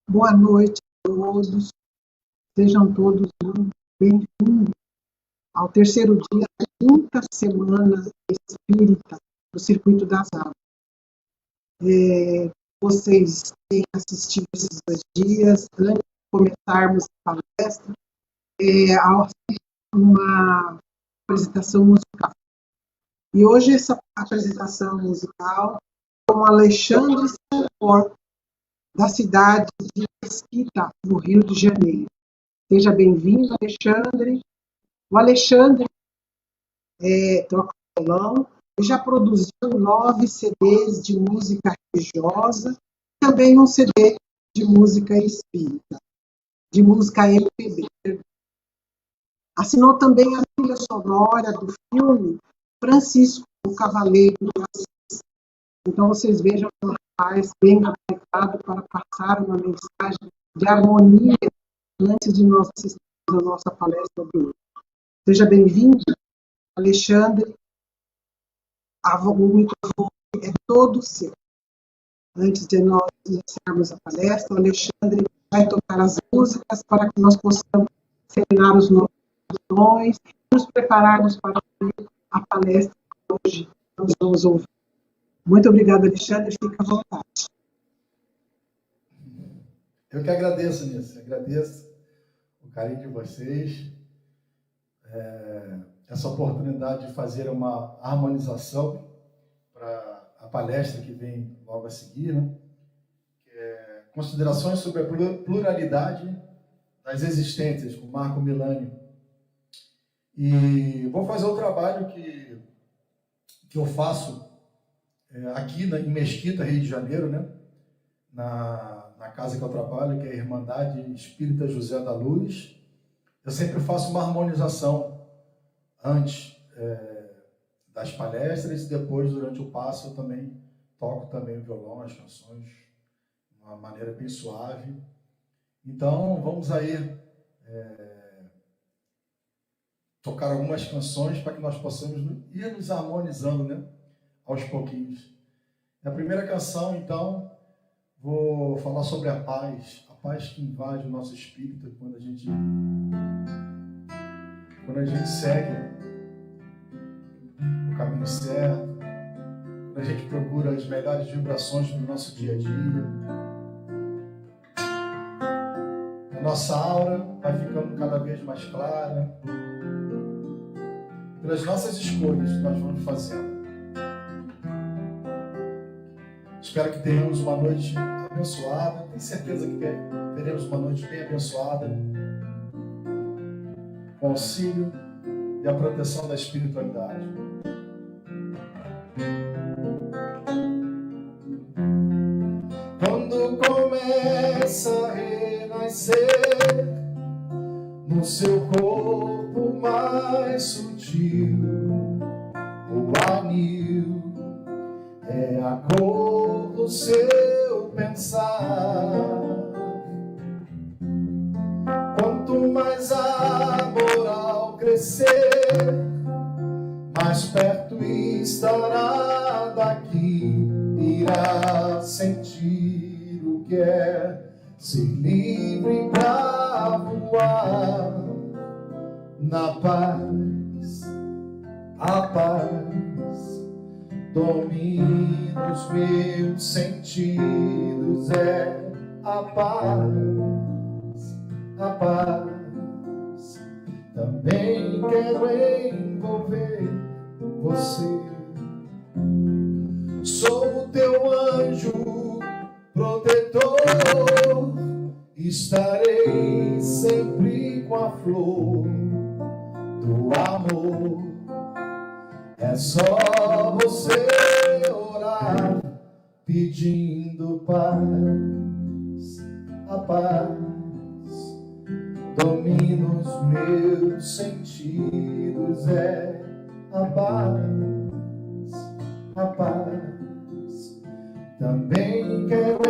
Boa noite a todos, sejam todos muito bem-vindos ao terceiro dia da quinta semana espírita do Circuito das Águas. Vocês têm assistido esses 2 dias, antes de começarmos a palestra, uma apresentação musical. E hoje essa apresentação musical com Alexandre Sanford, da cidade de Mesquita, no Rio de Janeiro. Seja bem-vindo, Alexandre. O Alexandre toca violão e já produziu 9 CDs de música religiosa, também um CD de música espírita, de música MPB. Assinou também a trilha sonora do filme Francisco, o Cavaleiro de Assis. Então, vocês vejam que é um rapaz bem gabaritado para passar uma mensagem de harmonia antes de nós assistirmos a nossa palestra de hoje. Seja bem-vindo, Alexandre. O microfone é todo seu. Antes de nós iniciarmos a palestra, o Alexandre vai tocar as músicas para que nós possamos serenar os nossos corações e nos prepararmos para a palestra que hoje nós vamos ouvir. Muito obrigada, Alexandre. Fica à vontade. Eu que agradeço, Nisso. Agradeço o carinho de vocês, essa oportunidade de fazer uma harmonização para a palestra que vem logo a seguir, né? Que é Considerações sobre a pluralidade das existências, com Marco Milani. E vou fazer o trabalho que eu faço aqui em Mesquita, Rio de Janeiro, né? Na casa que eu trabalho, que é a Irmandade Espírita José da Luz. Eu sempre faço uma harmonização antes das palestras e depois, durante o passo, eu também toco também o violão, as canções, de uma maneira bem suave. Então, vamos aí tocar algumas canções para que nós possamos ir nos harmonizando, né? Aos pouquinhos. Na primeira canção, então, vou falar sobre a paz que invade o nosso espírito quando a gente segue o caminho certo, quando a gente procura as melhores vibrações do nosso dia a dia. A nossa aura vai ficando cada vez mais clara pelas nossas escolhas que nós vamos fazendo. Espero que tenhamos uma noite abençoada. Tenho certeza que teremos uma noite bem abençoada, com o auxílio e a proteção da espiritualidade. Quando começa a renascer no seu corpo mais sutil, o anil é a cor do seu pensar. Quanto mais a moral crescer, mais perto estará daqui. Irá sentir o que é ser livre pra voar na paz. A paz domina os meus sentidos, é a paz, a paz. Também quero envolver você. Sou o teu anjo protetor, estarei sempre com a flor do amor. É só você orar, pedindo paz. A paz domina os meus sentidos, é a paz, a paz. Também quero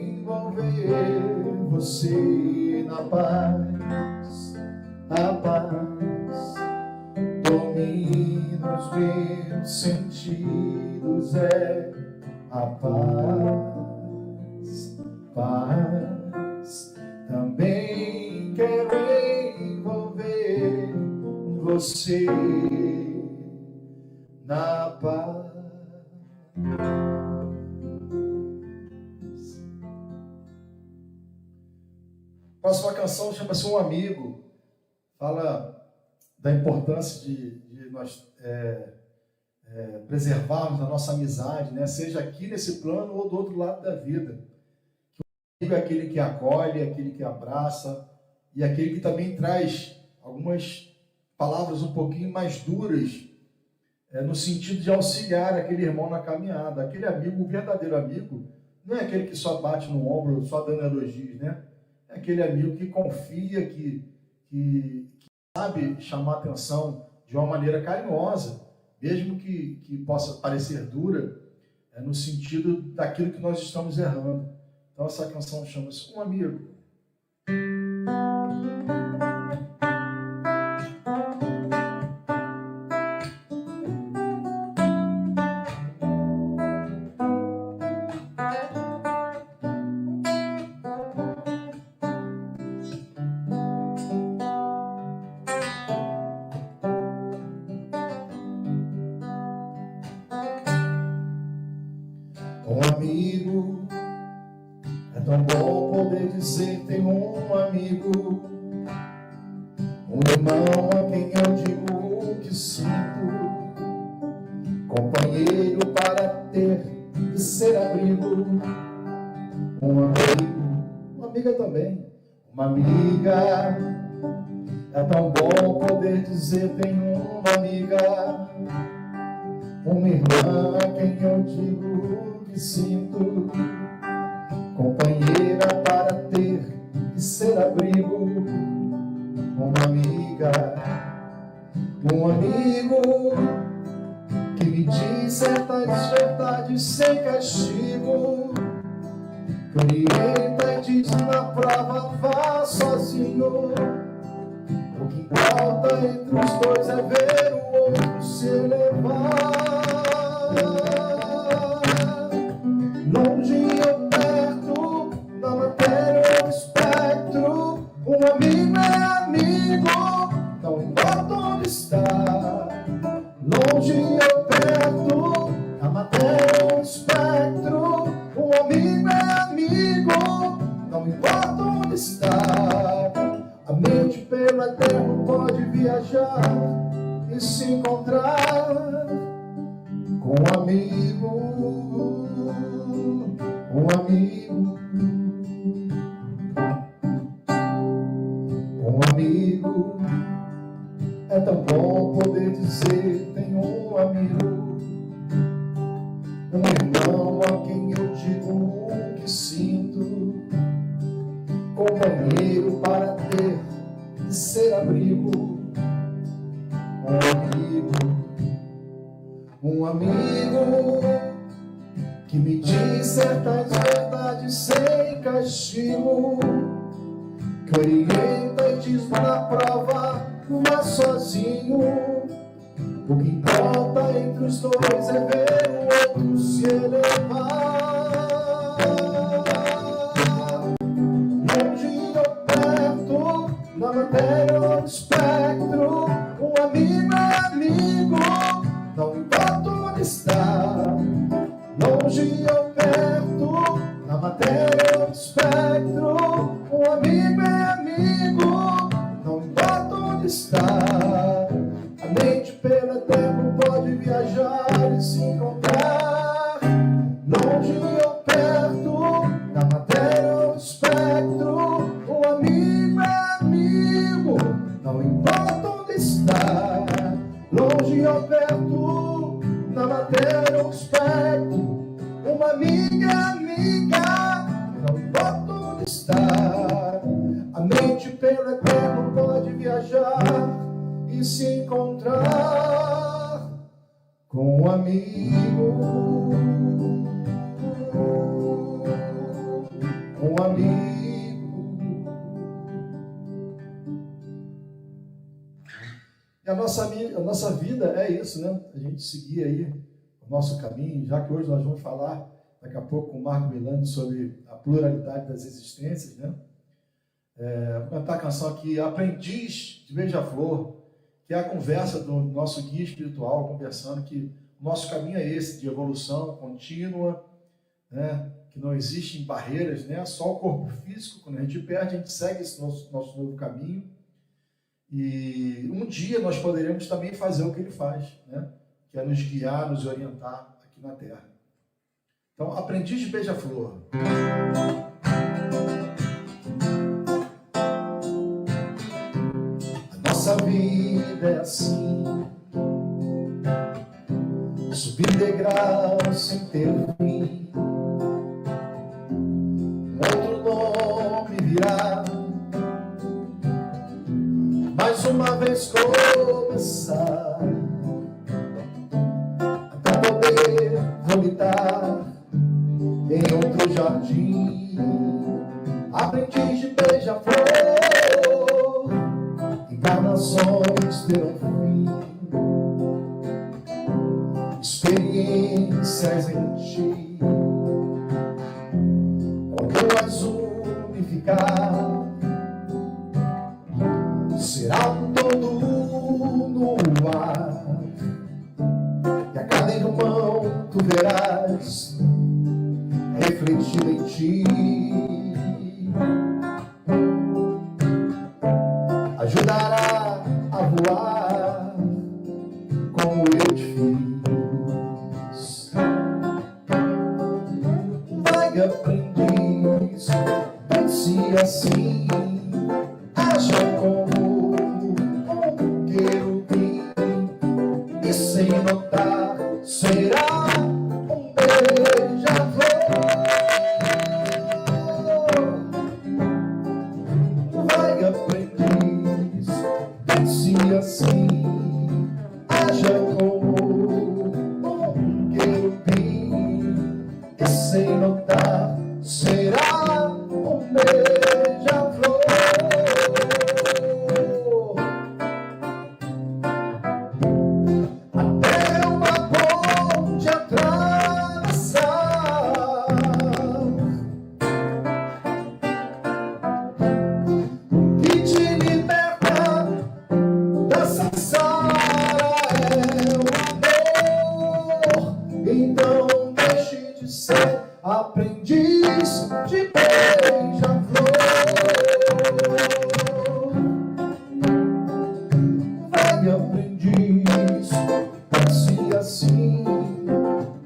envolver você na paz, a paz domina os meus sentidos, é a paz, paz. você na paz. Próxima canção chama-se Um Amigo. Fala da importância de nós preservarmos a nossa amizade, né? Seja aqui nesse plano ou do outro lado da vida. Que o amigo é aquele que acolhe, aquele que abraça e aquele que também traz algumas palavras um pouquinho mais duras, no sentido de auxiliar aquele irmão na caminhada. Aquele amigo, o verdadeiro amigo, não é aquele que só bate no ombro, só dando elogios, né? É aquele amigo que confia, que sabe chamar atenção de uma maneira carinhosa, mesmo que possa parecer dura, no sentido daquilo que nós estamos errando. Então essa canção chama-se Um Amigo. Um amigo, é tão bom poder dizer tenho um amigo, um irmão a quem eu digo o que sinto, companheiro para ter e ser abrigo, um amigo, uma amiga também, uma amiga, é tão bom poder dizer tenho uma amiga, uma irmã a quem eu digo que sinto, companheira para ter e ser abrigo, uma amiga, um amigo que me diz certas verdades sem castigo, que orienta e diz na prova vá sozinho, o que importa entre os dois é ver o outro se elevar. Longe ou perto, na matéria ou espectro, um amigo é amigo, não importa onde está. Longe ou perto, na matéria ou espectro, um amigo é amigo, não importa onde está. A mente pela terra pode viajar e se encontrar com um amigo, um amigo, um amigo. É tão bom poder dizer tenho um amigo, um irmão a quem eu digo o que sinto, companheiro para ter e ser abrigo, um amigo que me diz certas verdades sem castigo, que orienta e diz na prova vá sozinho, o que importa entre os dois é ver o outro se elevar. Longe ou perto, na matéria ou no espectro, um amigo é amigo, não importa onde está. Longe ou perto, na matéria ou no espectro, um amigo é amigo, não importa onde está. A mente pela terra pode viajar e se encontrar. Longe ou perto, na matéria ou no espectro, um amigo é amigo, não importa onde está. Longe ou perto, na matéria ou no espectro, uma amiga é amiga, não importa onde está. A mente pela terra pode viajar e se encontrar com um amigo, um amigo. E a nossa vida é isso, né? A gente seguir aí o nosso caminho, já que hoje nós vamos falar daqui a pouco com o Marco Milani sobre a pluralidade das existências, né? Vou cantar a canção aqui, Aprendiz de Beija-Flor, que é a conversa do nosso guia espiritual, conversando que o nosso caminho é esse, de evolução contínua, né? Que não existem barreiras, né? Só o corpo físico, quando a gente perde, a gente segue esse nosso novo caminho. E um dia nós poderemos também fazer o que ele faz, né? Que é nos guiar, nos orientar aqui na Terra. Então, aprendiz de beija-flor. A nossa vida é assim, subir degrau sem ter fim. Um outro nome virá, mais uma vez começar, até poder vomitar em outro jardim. Aprendiz de beija-flor, encarnações terão fim, experiências em ti. Quando as unificar, será um todo no ar, e a cada irmão tu verás refletido em ti. Ajudará a voar como eu te fiz. Vai, aprendiz, pense assim, haja como um querubim, e sem notar será um beija-flor. Vai, aprendiz, pense assim, haja como um querubim, e sem notar será um beija-flor. Até uma ponte atravessar, que te liberta da samsara é o amor. Então deixe de ser aprendiz de beija-flor. Vai, aprendiz, pense assim,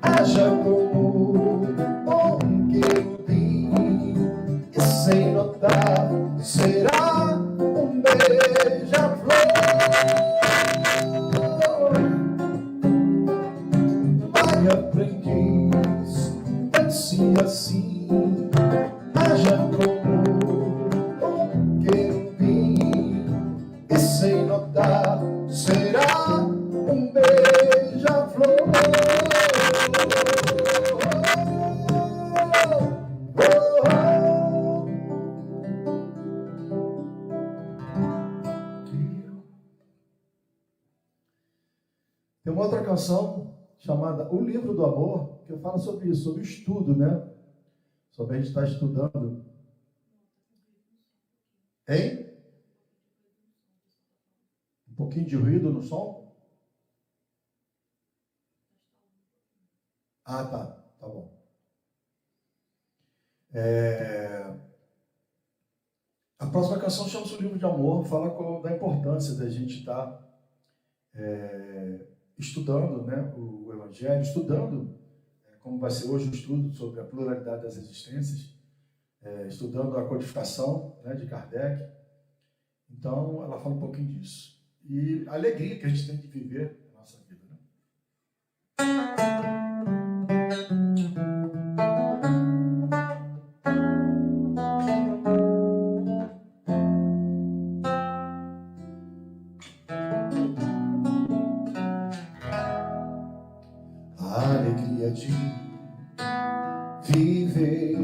haja como um querubim, e sem notar será um beija-flor. Vai, aprendiz, pense assim, haja como um querubim, e sem notar será um beija-flor. Tem uma outra canção chamada O Livro do Amor, que fala sobre isso, sobre o estudo, né? Sobre a gente estar estudando. Hein? Um pouquinho de ruído no som? Ah, tá. Tá bom. A próxima canção chama-se O Livro de Amor, fala da importância da gente estar estudando, né, o Evangelho, estudando, como vai ser hoje o estudo sobre a pluralidade das existências, estudando a codificação, né, de Kardec. Então, ela fala um pouquinho disso. E a alegria que a gente tem de viver na nossa vida, né? A alegria de viver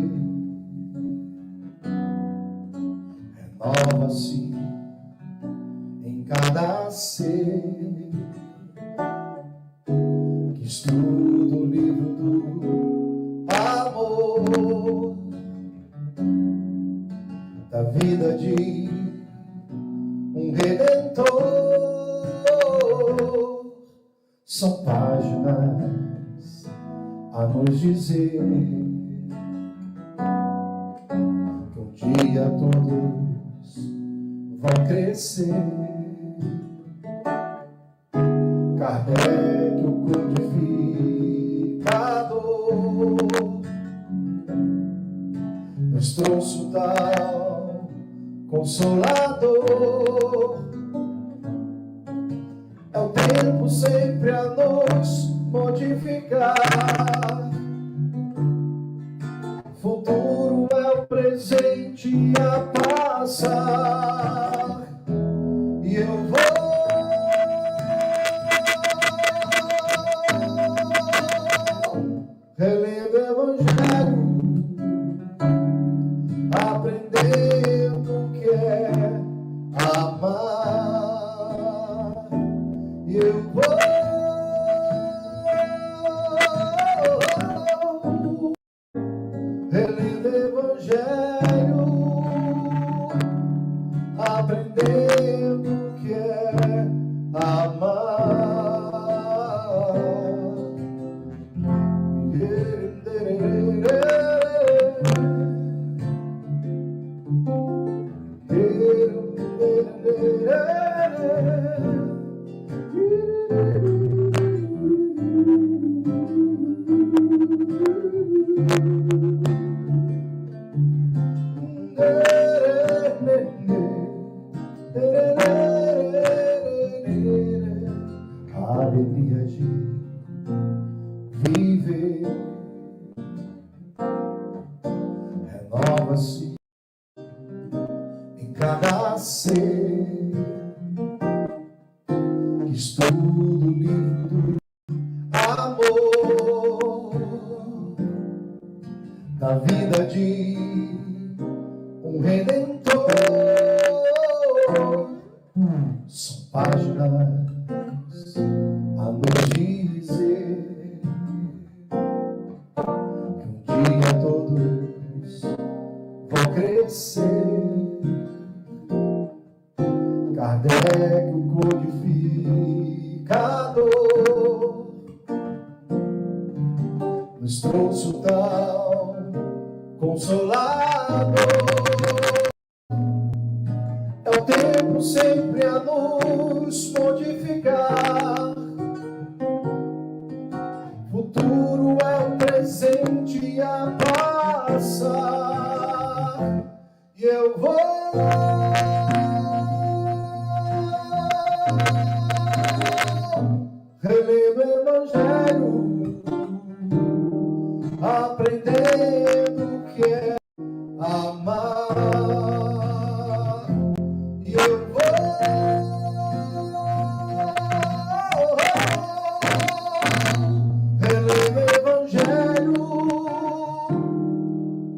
renova-se em cada ser que estuda o livro do amor, da vida de um redentor. São páginas a nos dizer que um dia todos vão crescer. Kardec, o codificador, nos trouxe o tal Consolador. É o tempo sempre a nos modificar. Futuro é o presente a passar. E eu vou relendo o Evangelho, aprendendo o que é amar. E eu vou relendo o Evangelho, aprendendo o que é amar. A alegria de viver renova-se em cada ser. Estudo lindo, amor da vida de um redentor. São páginas a nos dizer que um dia todos vão crescer. Kardec, o codificador, nos trouxe o tal Consolador. É o tempo sempre a nos modificar. Futuro é o presente a passar. E eu vou relendo o Evangelho, aprendendo o que é amar. E eu vou relendo o Evangelho,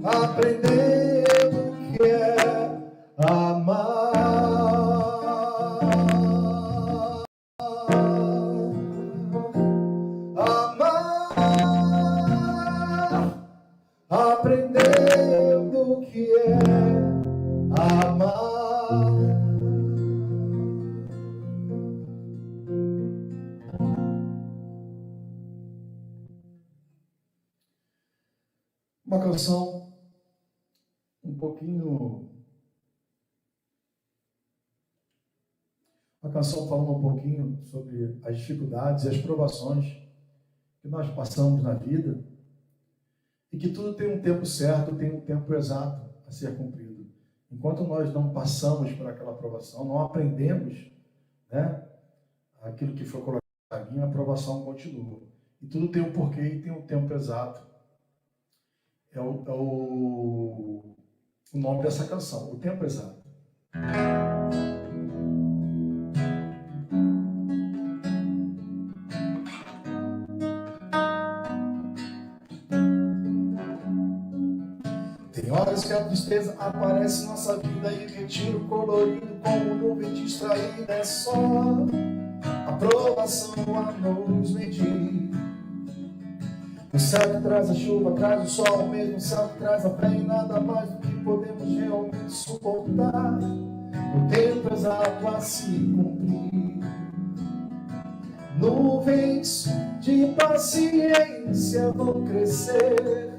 aprendendo o que é amar. Aprendendo o que é amar. Uma canção um pouquinho. Uma canção falando um pouquinho sobre as dificuldades e as provações que nós passamos na vida. E que tudo tem um tempo certo, tem um tempo exato a ser cumprido. Enquanto nós não passamos por aquela aprovação, não aprendemos, né, aquilo que foi colocado aqui, a aprovação continua. E tudo tem um porquê e tem um tempo exato. É o nome dessa canção, O Tempo Exato. Tem horas que a tristeza aparece em nossa vida e retira o colorido como nuvem distraída. É só aprovação a nos medir. O céu que traz a chuva, traz o sol, o mesmo céu que traz a fé e nada mais do que podemos realmente suportar. O tempo exato a se cumprir. Nuvens de paciência vão crescer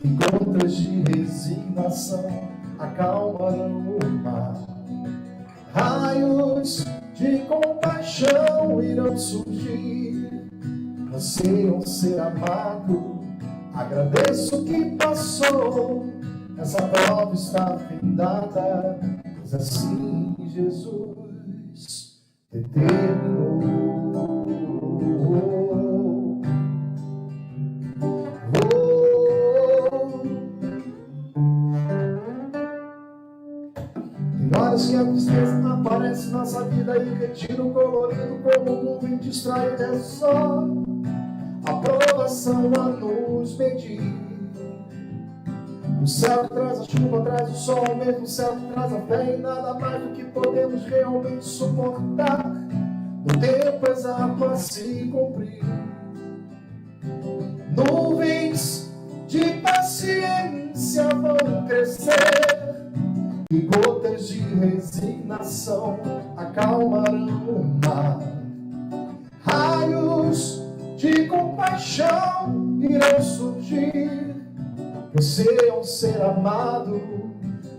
e gotas de resignação acalmarão o mar. Raios de compaixão irão surgir. Anseiam ser amado. Agradeço o que passou. Essa prova está findada, pois assim Jesus determinou. Tem horas que a tristeza aparece na nossa vida e retira o colorido como nuvem distrai. É só a provação a nos medir. O céu que traz a chuva, traz o sol, mesmo o céu que traz a fé, e nada mais do que podemos realmente suportar. O tempo exato a se cumprir. Nuvens de paciência vão crescer e gotas de resignação acalmarão o mar. Raios de compaixão irão surgir. Você é um ser amado.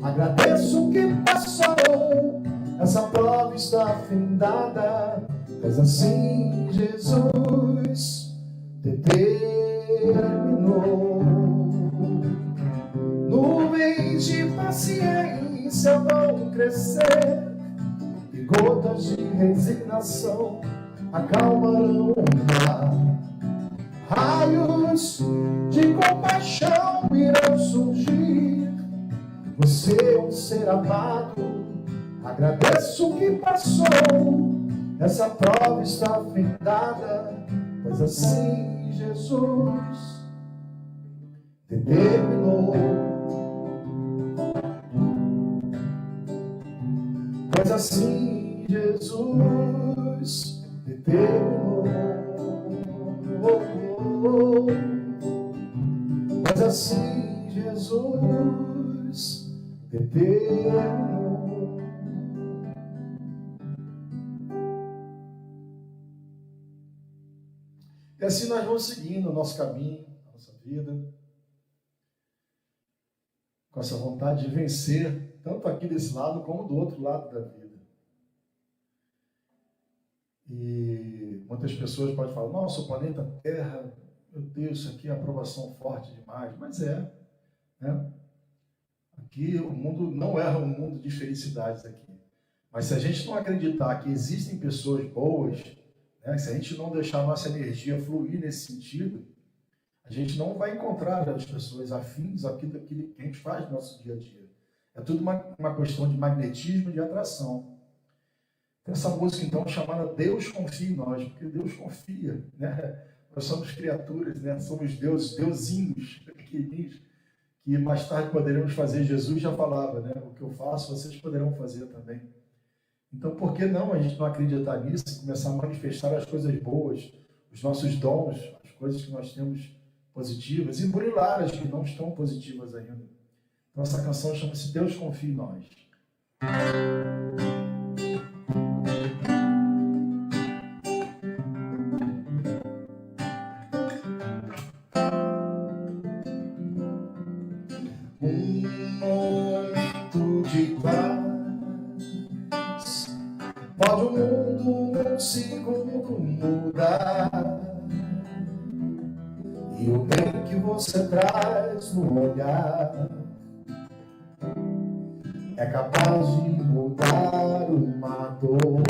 Agradeço o que passou. Essa prova está findada, pois assim Jesus determinou. Nuvens de paciência vão crescer e gotas de resignação acalmarão o mar. Raios de compaixão irão surgir. Você é um ser amado. Agradeço o que passou. Essa prova está findada, pois assim Jesus determinou. Pois assim Jesus determinou. Mas assim Jesus determinou. E assim nós vamos seguindo o nosso caminho, a nossa vida, com essa vontade de vencer, tanto aqui desse lado como do outro lado da vida. E muitas pessoas podem falar: nossa, o planeta Terra, meu Deus, isso aqui é aprovação forte demais. Mas né? Aqui o mundo não é um mundo de felicidades aqui. Mas se a gente não acreditar que existem pessoas boas, né? Se a gente não deixar a nossa energia fluir nesse sentido, a gente não vai encontrar as pessoas afins àquilo que a gente faz no nosso dia a dia. É tudo uma questão de magnetismo e de atração. Tem essa música, então, chamada Deus Confia em Nós, porque Deus confia, né? Nós somos criaturas, né? Somos deuses, deusinhos, pequenininhos, que mais tarde poderemos fazer. Jesus já falava, né? O que eu faço, vocês poderão fazer também. Então, por que não a gente não acreditar nisso e começar a manifestar as coisas boas, os nossos dons, as coisas que nós temos positivas, e burilar as que não estão positivas ainda? Então, essa canção chama-se Deus Confia em Nós. Momento de paz pode o mundo num segundo mudar, e o bem que você traz no olhar é capaz de mudar uma dor.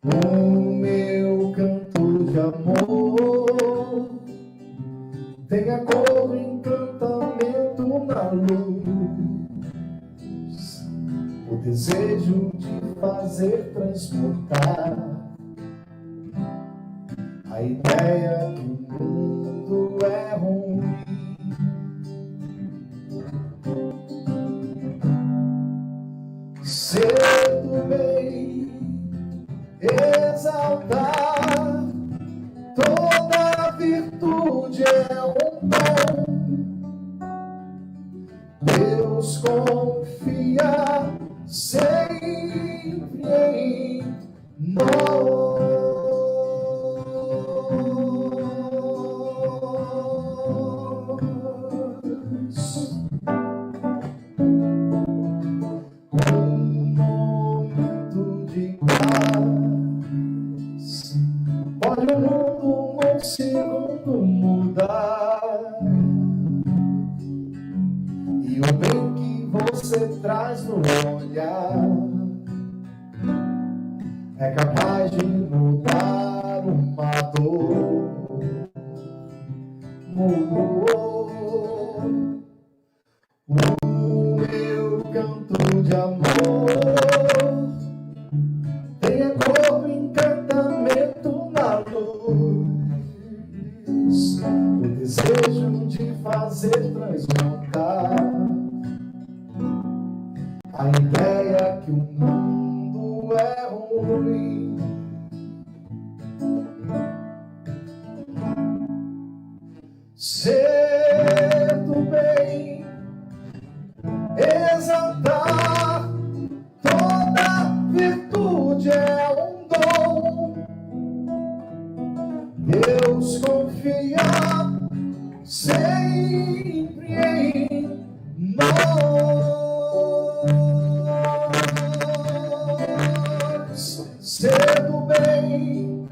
O meu canto de amor tem a cor do encantamento na luz, o desejo de fazer transportar a ideia que o mundo é ruim. Ser do bem, exaltar, toda virtude é um dom. Deus confia, ser Pode o mundo num segundo mudar, e o bem que você traz no olhar é capaz de mudar uma dor. Mudou o meu canto de amor, tem a cor do encantamento na luz, o desejo de fazer transmontar a ideia que o mundo é ruim. Ser do bem, exaltar toda virtude é um dom. Deus confia sempre em nós. Ser do bem,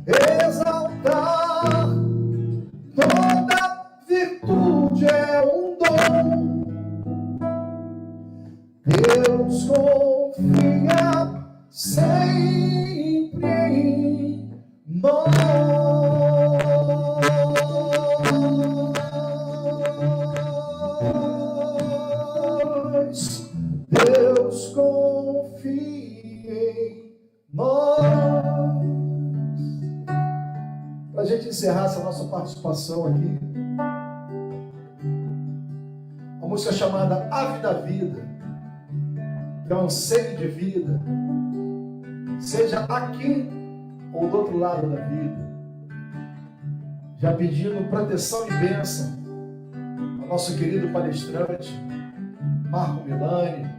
exaltar toda virtude é um dom. Deus confia sempre em nós. Deus confia em nós. Para a gente encerrar essa nossa participação aqui, uma música chamada Ave da Vida, que é um anseio de vida, seja aqui ou do outro lado da vida, já pedindo proteção e bênção ao nosso querido palestrante Marco Milani,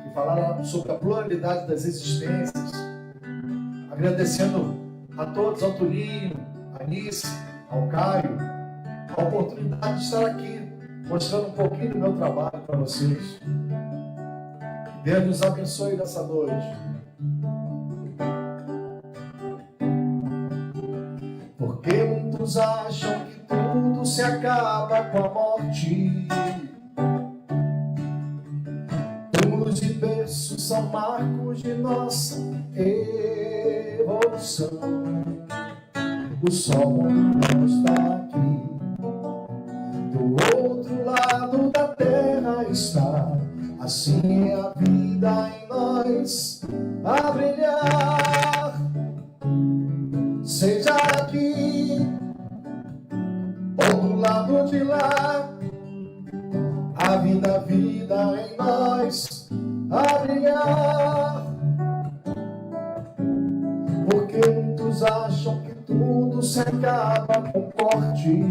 que falaram sobre a pluralidade das existências, agradecendo a todos, ao Tulinho, a Anice, ao Caio, a oportunidade de estar aqui, mostrando um pouquinho do meu trabalho para vocês. Que Deus nos abençoe nessa noite. Porque muitos acham que tudo se acaba com a morte. Túmulos e berços são marcos de nossa evolução. O sol não está aqui, do outro lado da terra está. Assim é a vida em nós a brilhar. Seja aqui ou do lado de lá, a vida em nós a brilhar. Porque muitos acham que tudo se acaba com corte.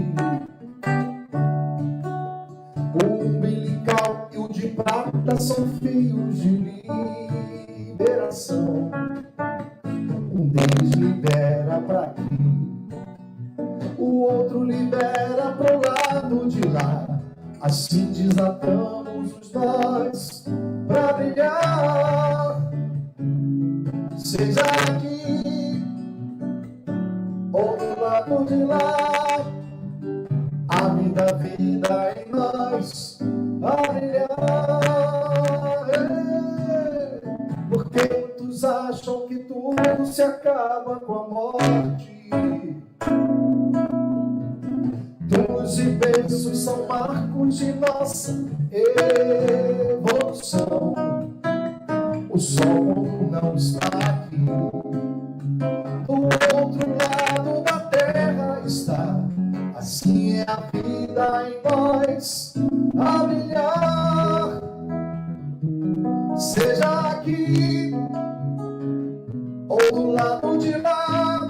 O umbilical e o de prata são fios de liberação. Um deles libera pra aqui, o outro libera pro lado de lá. Assim desatamos os nós pra brilhar. Seja aqui ou do lado de lá, a vida em nós a brilhar. Porque muitos acham que tudo se acaba com a morte. Túmulos e berços são marcos de nossa evolução. O sol não está aqui, do outro lado da terra está. Assim é a vida em nós a brilhar. Seja aqui ou do lado de lá,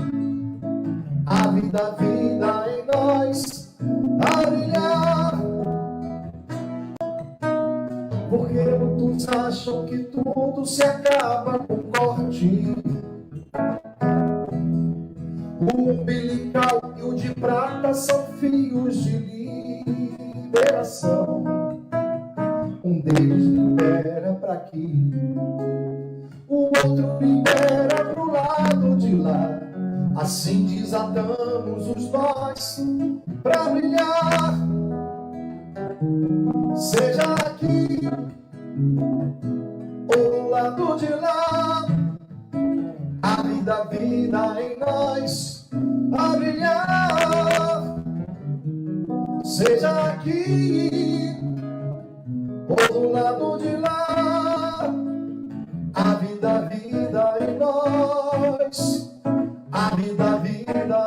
a vida em nós a brilhar. Porque muitos acham que tudo se acaba com corte. O umbilical e o de prata são fios de liberação. Um deles libera para aqui, o outro libera pro lado de lá. Assim desatamos os nós para brilhar. Seja aqui ou do lado de lá, a vida em nós a brilhar. Seja aqui ou do lado de lá, a vida em nós, a vida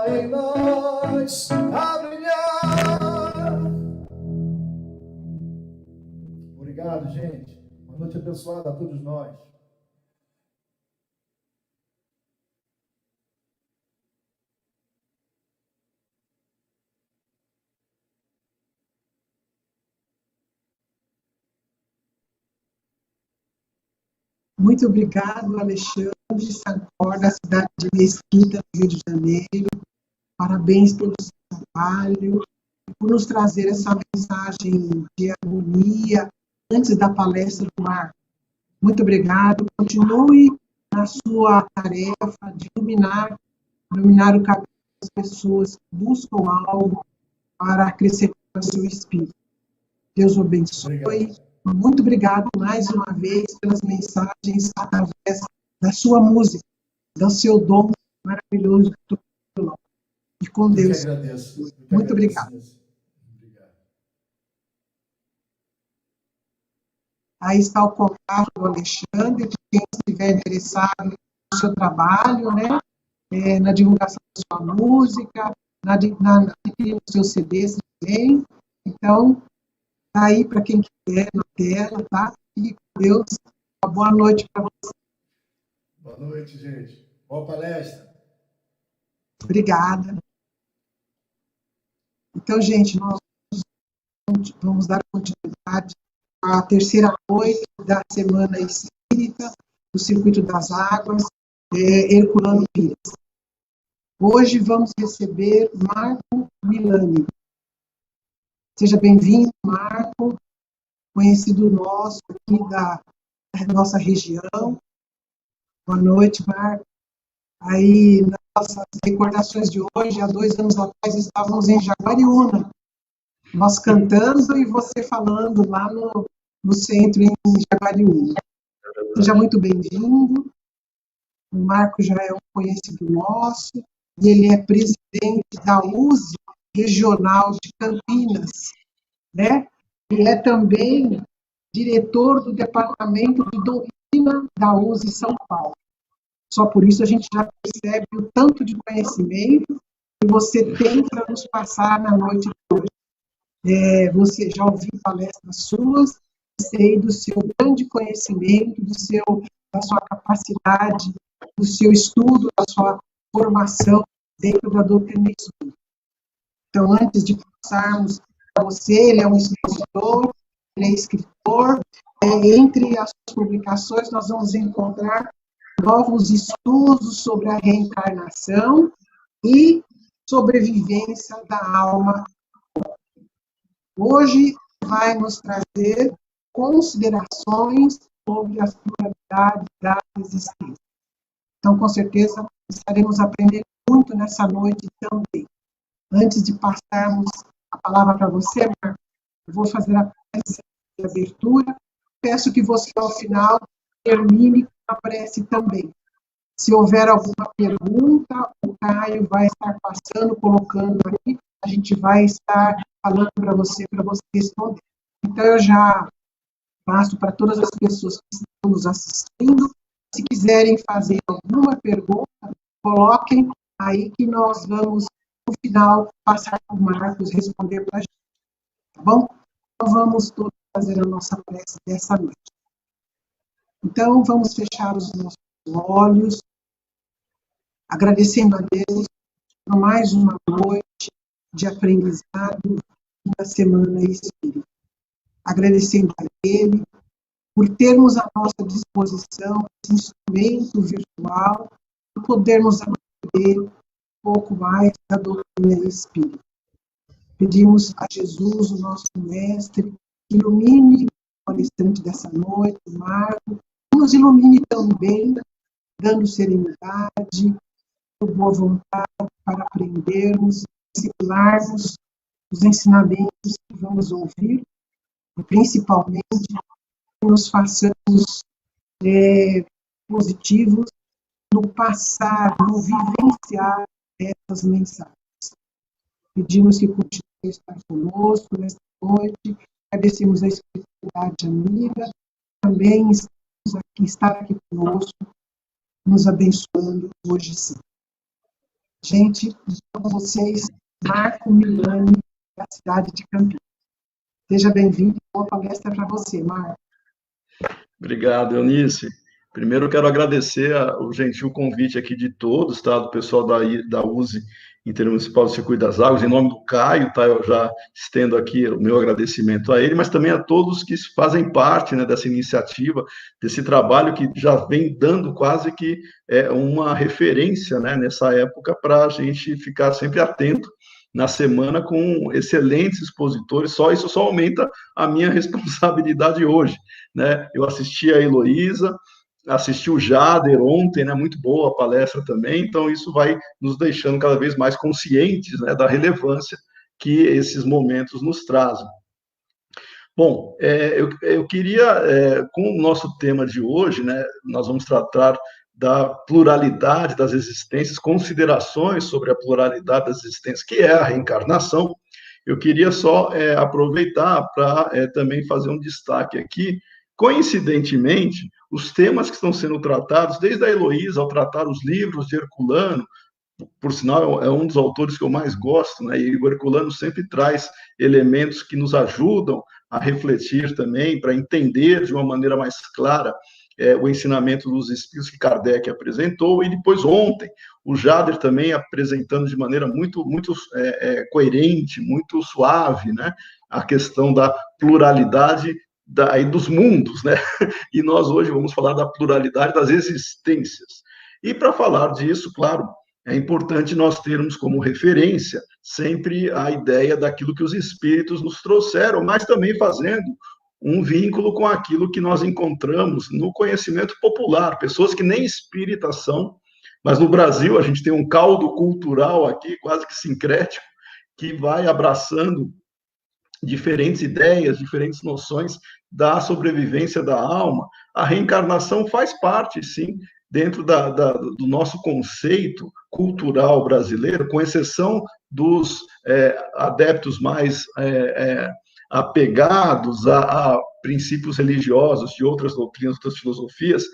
em nós a brilhar. Obrigado, gente. Uma noite abençoada a todos nós. Muito obrigado, Alexandre Sancor, da cidade de Mesquita, no Rio de Janeiro. Parabéns pelo seu trabalho, por nos trazer essa mensagem de harmonia antes da palestra do Marco. Muito obrigado. Continue na sua tarefa de iluminar o caminho das pessoas que buscam algo para acrescentar o seu espírito. Deus o abençoe. Obrigado. Muito obrigado mais uma vez pelas mensagens através da sua música, do seu dom maravilhoso do violão. E com Deus. Eu que agradeço. Muito obrigado. Aí está o contato do Alexandre, de quem estiver interessado no seu trabalho, né? Na divulgação da sua música, na adquirir os seus CDs também. Então, tá aí para quem quiser na tela, tá? Fique com Deus. Uma boa noite para você. Boa noite, gente. Boa palestra. Obrigada. Então, gente, nós vamos dar continuidade à terceira noite da Semana Espírita, do Circuito das Águas, Herculano Pires. Hoje vamos receber Marco Milani. Seja bem-vindo, Marco, conhecido nosso aqui da nossa região. Boa noite, Marco. Aí, nas nossas recordações de hoje, há 2 anos atrás, estávamos em Jaguariúna, nós cantando e você falando lá no centro, em Jaguariúna. Seja muito bem-vindo. O Marco já é um conhecido nosso, e ele é presidente da USE Regional de Campinas, né? E é também diretor do Departamento de Doutrina da USE São Paulo. Só por isso a gente já percebe o tanto de conhecimento que você tem para nos passar na noite de hoje. Você já ouviu palestras suas, sei do seu grande conhecimento, da sua capacidade, do seu estudo, da sua formação dentro da doutrina espírita. Então, antes de passarmos para você, ele é um expositor, ele é escritor. Entre as suas publicações, nós vamos encontrar novos estudos sobre a reencarnação e sobrevivência da alma. Hoje vai nos trazer considerações sobre as pluralidades da existência. Então, com certeza, estaremos aprendendo muito nessa noite também. Antes de passarmos a palavra para você, Marco, eu vou fazer a prece de abertura. Peço que você, ao final, termine com a prece também. Se houver alguma pergunta, o Caio vai estar passando, colocando aqui, a gente vai estar falando para você responder. Então, eu já passo para todas as pessoas que estão nos assistindo. Se quiserem fazer alguma pergunta, coloquem aí que nós vamos, no final, passar para o Marcos responder para a gente. Tá bom? Então, vamos todos fazer a nossa prece dessa noite. Então, vamos fechar os nossos olhos, agradecendo a Deus por mais uma noite de aprendizado da Semana Espírita. Agradecendo a Ele por termos à nossa disposição esse instrumento virtual, podermos aprender um pouco mais da doutrina espírita. Pedimos a Jesus, o nosso mestre, que ilumine o restante dessa noite, Marco, que nos ilumine também, dando serenidade, boa vontade para aprendermos, discipularmos os ensinamentos que vamos ouvir, e principalmente que nos façamos positivos no passar, no vivenciar essas mensagens. Pedimos que continue a estar conosco nesta noite, agradecemos a espiritualidade amiga, também estar aqui conosco, nos abençoando hoje sim. Gente, com vocês, Marco Milani, da cidade de Campinas. Seja bem-vindo, boa palestra para você, Marco. Obrigado, Eunice. Primeiro, eu quero agradecer o gentil convite aqui de todos, tá? Do pessoal da USE Intermunicipal do Circuito das Águas, em nome do Caio, tá? Eu já estendo aqui o meu agradecimento a ele, mas também a todos que fazem parte, né, dessa iniciativa, desse trabalho que já vem dando quase que uma referência, né, nessa época, para a gente ficar sempre atento na semana com excelentes expositores. Só isso só aumenta a minha responsabilidade hoje, né? Eu assisti a Heloísa, assisti o Jader ontem, né? Muito boa a palestra também, então isso vai nos deixando cada vez mais conscientes, né, da relevância que esses momentos nos trazem. Bom, eu queria, com o nosso tema de hoje, né, nós vamos tratar da pluralidade das existências, considerações sobre a pluralidade das existências, que é a reencarnação. Eu queria só aproveitar para também fazer um destaque aqui. Coincidentemente, os temas que estão sendo tratados, desde a Heloísa, ao tratar os livros de Herculano, por sinal, é um dos autores que eu mais gosto, né? E o Herculano sempre traz elementos que nos ajudam a refletir também, para entender de uma maneira mais clara o ensinamento dos espíritos que Kardec apresentou, e depois ontem, o Jader também apresentando de maneira muito coerente, muito suave, né? A questão da pluralidade dos mundos, né? E nós hoje vamos falar da pluralidade das existências. E para falar disso, claro, é importante nós termos como referência sempre a ideia daquilo que os espíritos nos trouxeram, mas também fazendo um vínculo com aquilo que nós encontramos no conhecimento popular, pessoas que nem espíritas são, mas no Brasil a gente tem um caldo cultural aqui, quase que sincrético, que vai abraçando diferentes ideias, diferentes noções da sobrevivência da alma. A reencarnação faz parte, sim, dentro do nosso conceito cultural brasileiro, com exceção dos adeptos mais apegados a princípios religiosos de outras doutrinas, outras filosofias,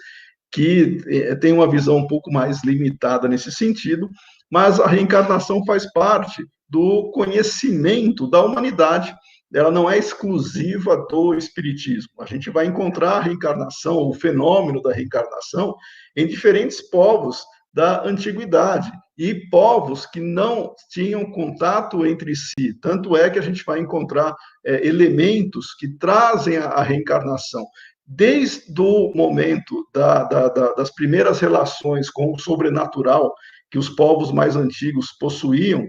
que têm uma visão um pouco mais limitada nesse sentido, mas a reencarnação faz parte do conhecimento da humanidade. Ela não é exclusiva do espiritismo. A gente vai encontrar a reencarnação, o fenômeno da reencarnação, em diferentes povos da antiguidade e povos que não tinham contato entre si. Tanto é que a gente vai encontrar elementos que trazem a reencarnação. Desde o momento das primeiras relações com o sobrenatural que os povos mais antigos possuíam,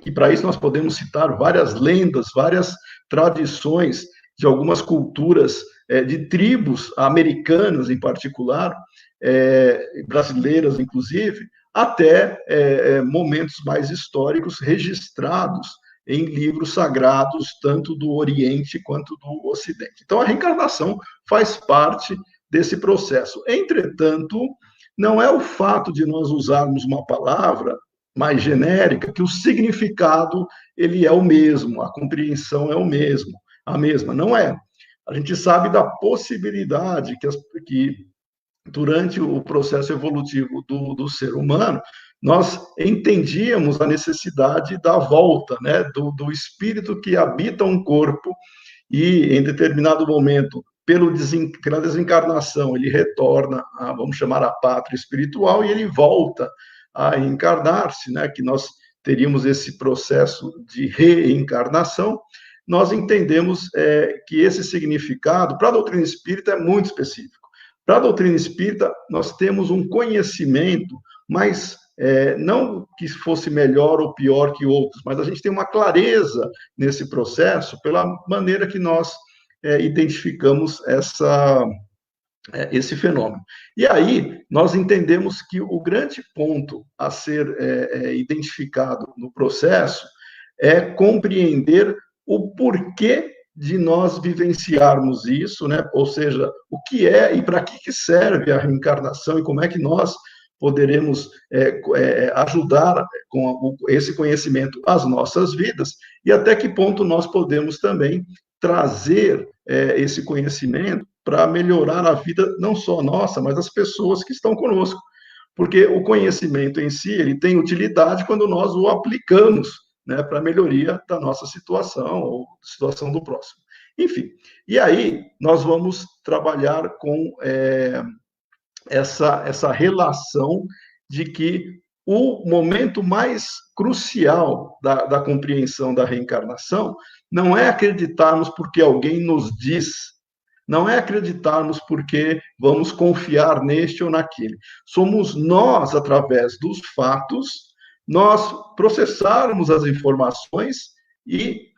e para isso nós podemos citar várias lendas, várias tradições de algumas culturas de tribos americanas em particular, brasileiras inclusive, até momentos mais históricos registrados em livros sagrados, tanto do Oriente quanto do Ocidente. Então, a reencarnação faz parte desse processo. Entretanto, não é o fato de nós usarmos uma palavra mais genérica que o significado ele é o mesmo, a compreensão é a mesma. Não é. A gente sabe da possibilidade que durante o processo evolutivo do ser humano, nós entendíamos a necessidade da volta, né, do espírito que habita um corpo e, em determinado momento, pela desencarnação, ele retorna, vamos chamar, a pátria espiritual, e ele volta a encarnar-se, né, que nós teríamos esse processo de reencarnação. Nós entendemos que esse significado, para a doutrina espírita, é muito específico. Para a doutrina espírita, nós temos um conhecimento mas não que fosse melhor ou pior que outros, mas a gente tem uma clareza nesse processo pela maneira que nós identificamos esse fenômeno. E aí, nós entendemos que o grande ponto a ser identificado no processo é compreender o porquê de nós vivenciarmos isso, né? Ou seja, o que é e para que serve a reencarnação e como é que nós poderemos ajudar com esse conhecimento as nossas vidas e até que ponto nós podemos também trazer esse conhecimento para melhorar a vida não só nossa, mas das pessoas que estão conosco. Porque o conhecimento em si, ele tem utilidade quando nós o aplicamos, né, para a melhoria da nossa situação ou situação do próximo. Enfim, e aí nós vamos trabalhar com essa relação de que o momento mais crucial da compreensão da reencarnação não é acreditarmos porque alguém nos diz, não é acreditarmos porque vamos confiar neste ou naquele. Somos nós, através dos fatos, nós processarmos as informações e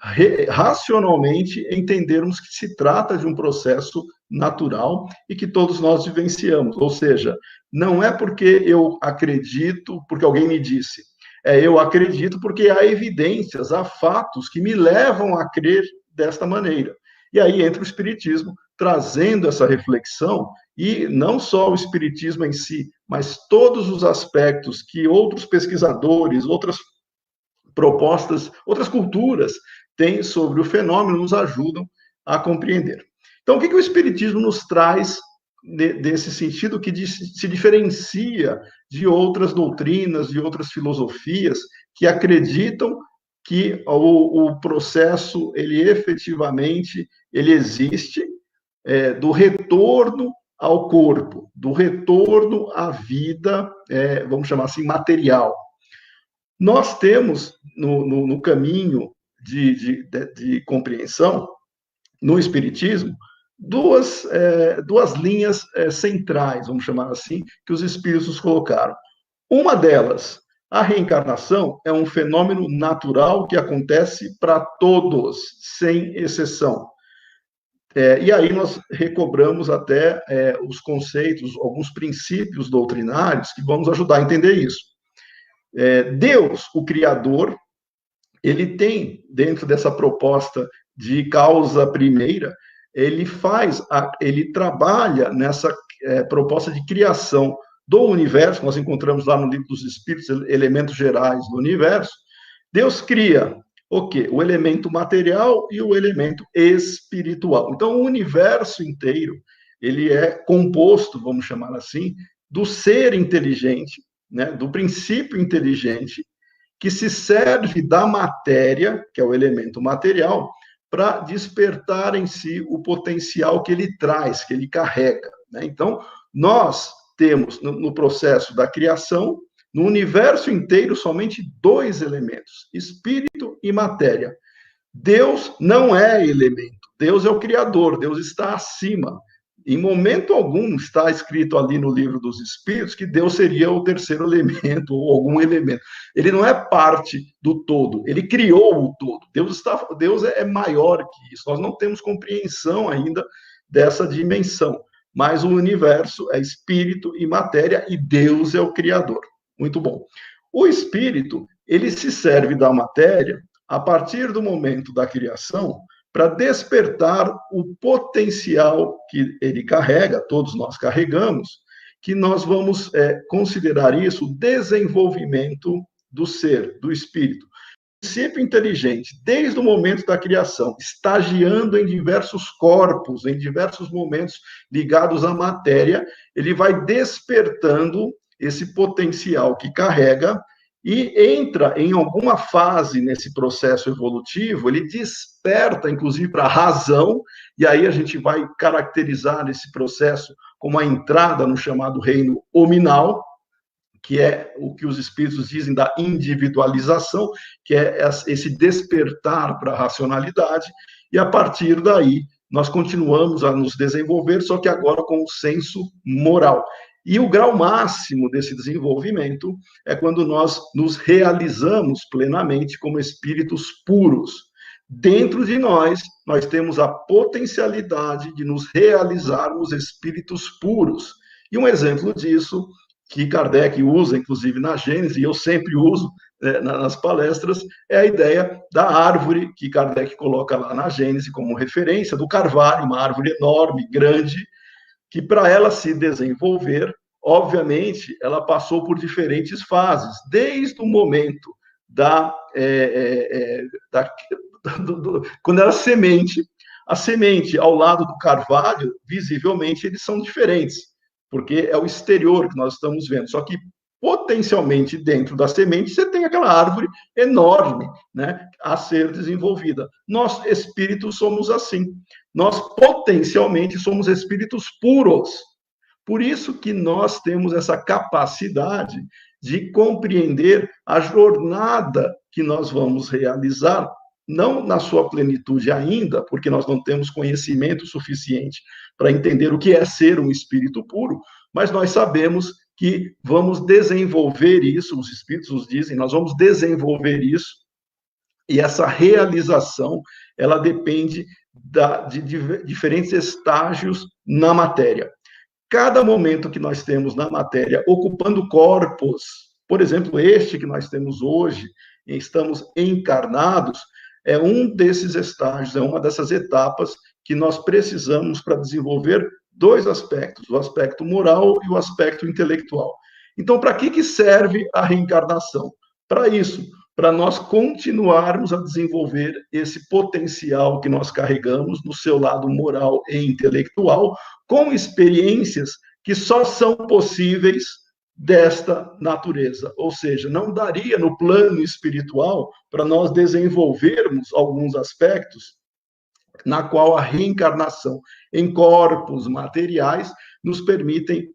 racionalmente entendermos que se trata de um processo natural e que todos nós vivenciamos. Ou seja, não é porque eu acredito, porque alguém me disse. Eu acredito porque há evidências, há fatos que me levam a crer desta maneira. E aí entra o Espiritismo, trazendo essa reflexão, e não só o Espiritismo em si, mas todos os aspectos que outros pesquisadores, outras propostas, outras culturas têm sobre o fenômeno, nos ajudam a compreender. Então, o que o Espiritismo nos traz desse sentido que se diferencia de outras doutrinas, de outras filosofias que acreditam que o processo, ele efetivamente, ele existe, do retorno ao corpo, do retorno à vida, vamos chamar assim, material. Nós temos, no caminho de compreensão, no Espiritismo, duas linhas centrais, vamos chamar assim, que os espíritos colocaram. Uma delas, a reencarnação é um fenômeno natural que acontece para todos, sem exceção. E aí nós recobramos até os conceitos, alguns princípios doutrinários que vão nos ajudar a entender isso. Deus, o Criador, ele tem, dentro dessa proposta de causa primeira, ele trabalha nessa proposta de criação do universo, nós encontramos lá no Livro dos Espíritos, elementos gerais do universo. Deus cria o quê? O elemento material e o elemento espiritual. Então, o universo inteiro, ele é composto, vamos chamar assim, do ser inteligente, né, do princípio inteligente, que se serve da matéria, que é o elemento material, para despertar em si o potencial que ele traz, que ele carrega, né? Então, nós temos, no processo da criação, no universo inteiro, somente dois elementos, espírito e matéria. Deus não é elemento, Deus é o Criador, Deus está acima. Em momento algum está escrito ali no Livro dos Espíritos que Deus seria o terceiro elemento ou algum elemento. Ele não é parte do todo, ele criou o todo. Deus é maior que isso. Nós não temos compreensão ainda dessa dimensão, mas o universo é espírito e matéria e Deus é o Criador. Muito bom. O espírito, ele se serve da matéria a partir do momento da criação para despertar o potencial que ele carrega, todos nós carregamos, que nós vamos considerar isso o desenvolvimento do ser, do espírito. O princípio inteligente, desde o momento da criação, estagiando em diversos corpos, em diversos momentos ligados à matéria, ele vai despertando esse potencial que carrega e entra em alguma fase nesse processo evolutivo, ele desperta, inclusive, para a razão, e aí a gente vai caracterizar esse processo como a entrada no chamado reino hominal, que é o que os espíritos dizem da individualização, que é esse despertar para a racionalidade, e a partir daí nós continuamos a nos desenvolver, só que agora com o senso moral. E o grau máximo desse desenvolvimento é quando nós nos realizamos plenamente como espíritos puros. Dentro de nós temos a potencialidade de nos realizarmos espíritos puros. E um exemplo disso, que Kardec usa, inclusive na Gênese, e eu sempre uso nas palestras, é a ideia da árvore que Kardec coloca lá na Gênese como referência, do carvalho, uma árvore enorme, grande, que para ela se desenvolver, obviamente, ela passou por diferentes fases, desde o momento quando era semente. A semente ao lado do carvalho, visivelmente, eles são diferentes, porque é o exterior que nós estamos vendo. Só que, potencialmente, dentro da semente, você tem aquela árvore enorme, né, a ser desenvolvida. Nós, espíritos, somos assim. Nós, potencialmente, somos espíritos puros. Por isso que nós temos essa capacidade de compreender a jornada que nós vamos realizar, não na sua plenitude ainda, porque nós não temos conhecimento suficiente para entender o que é ser um espírito puro, mas nós sabemos que vamos desenvolver isso, os espíritos nos dizem, nós vamos desenvolver isso, e essa realização, ela depende de diferentes estágios na matéria. Cada momento que nós temos na matéria ocupando corpos, por exemplo, este que nós temos hoje, estamos encarnados, é um desses estágios, é uma dessas etapas que nós precisamos para desenvolver dois aspectos, o aspecto moral e o aspecto intelectual. Então, para que serve a reencarnação? Para isso, para nós continuarmos a desenvolver esse potencial que nós carregamos no seu lado moral e intelectual, com experiências que só são possíveis desta natureza. Ou seja, não daria no plano espiritual para nós desenvolvermos alguns aspectos na qual a reencarnação em corpos materiais nos permitem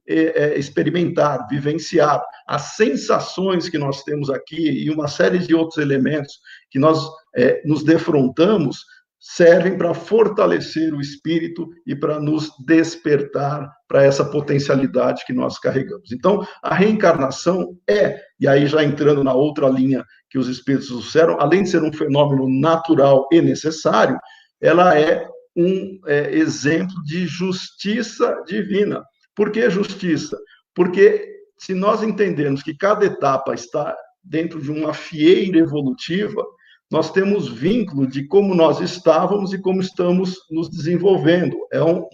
experimentar, vivenciar as sensações que nós temos aqui e uma série de outros elementos que nós nos defrontamos, servem para fortalecer o espírito e para nos despertar para essa potencialidade que nós carregamos. Então, a reencarnação e aí já entrando na outra linha que os espíritos disseram, além de ser um fenômeno natural e necessário, ela é um exemplo de justiça divina. Por que justiça? Porque se nós entendermos que cada etapa está dentro de uma fieira evolutiva, nós temos vínculo de como nós estávamos e como estamos nos desenvolvendo. É um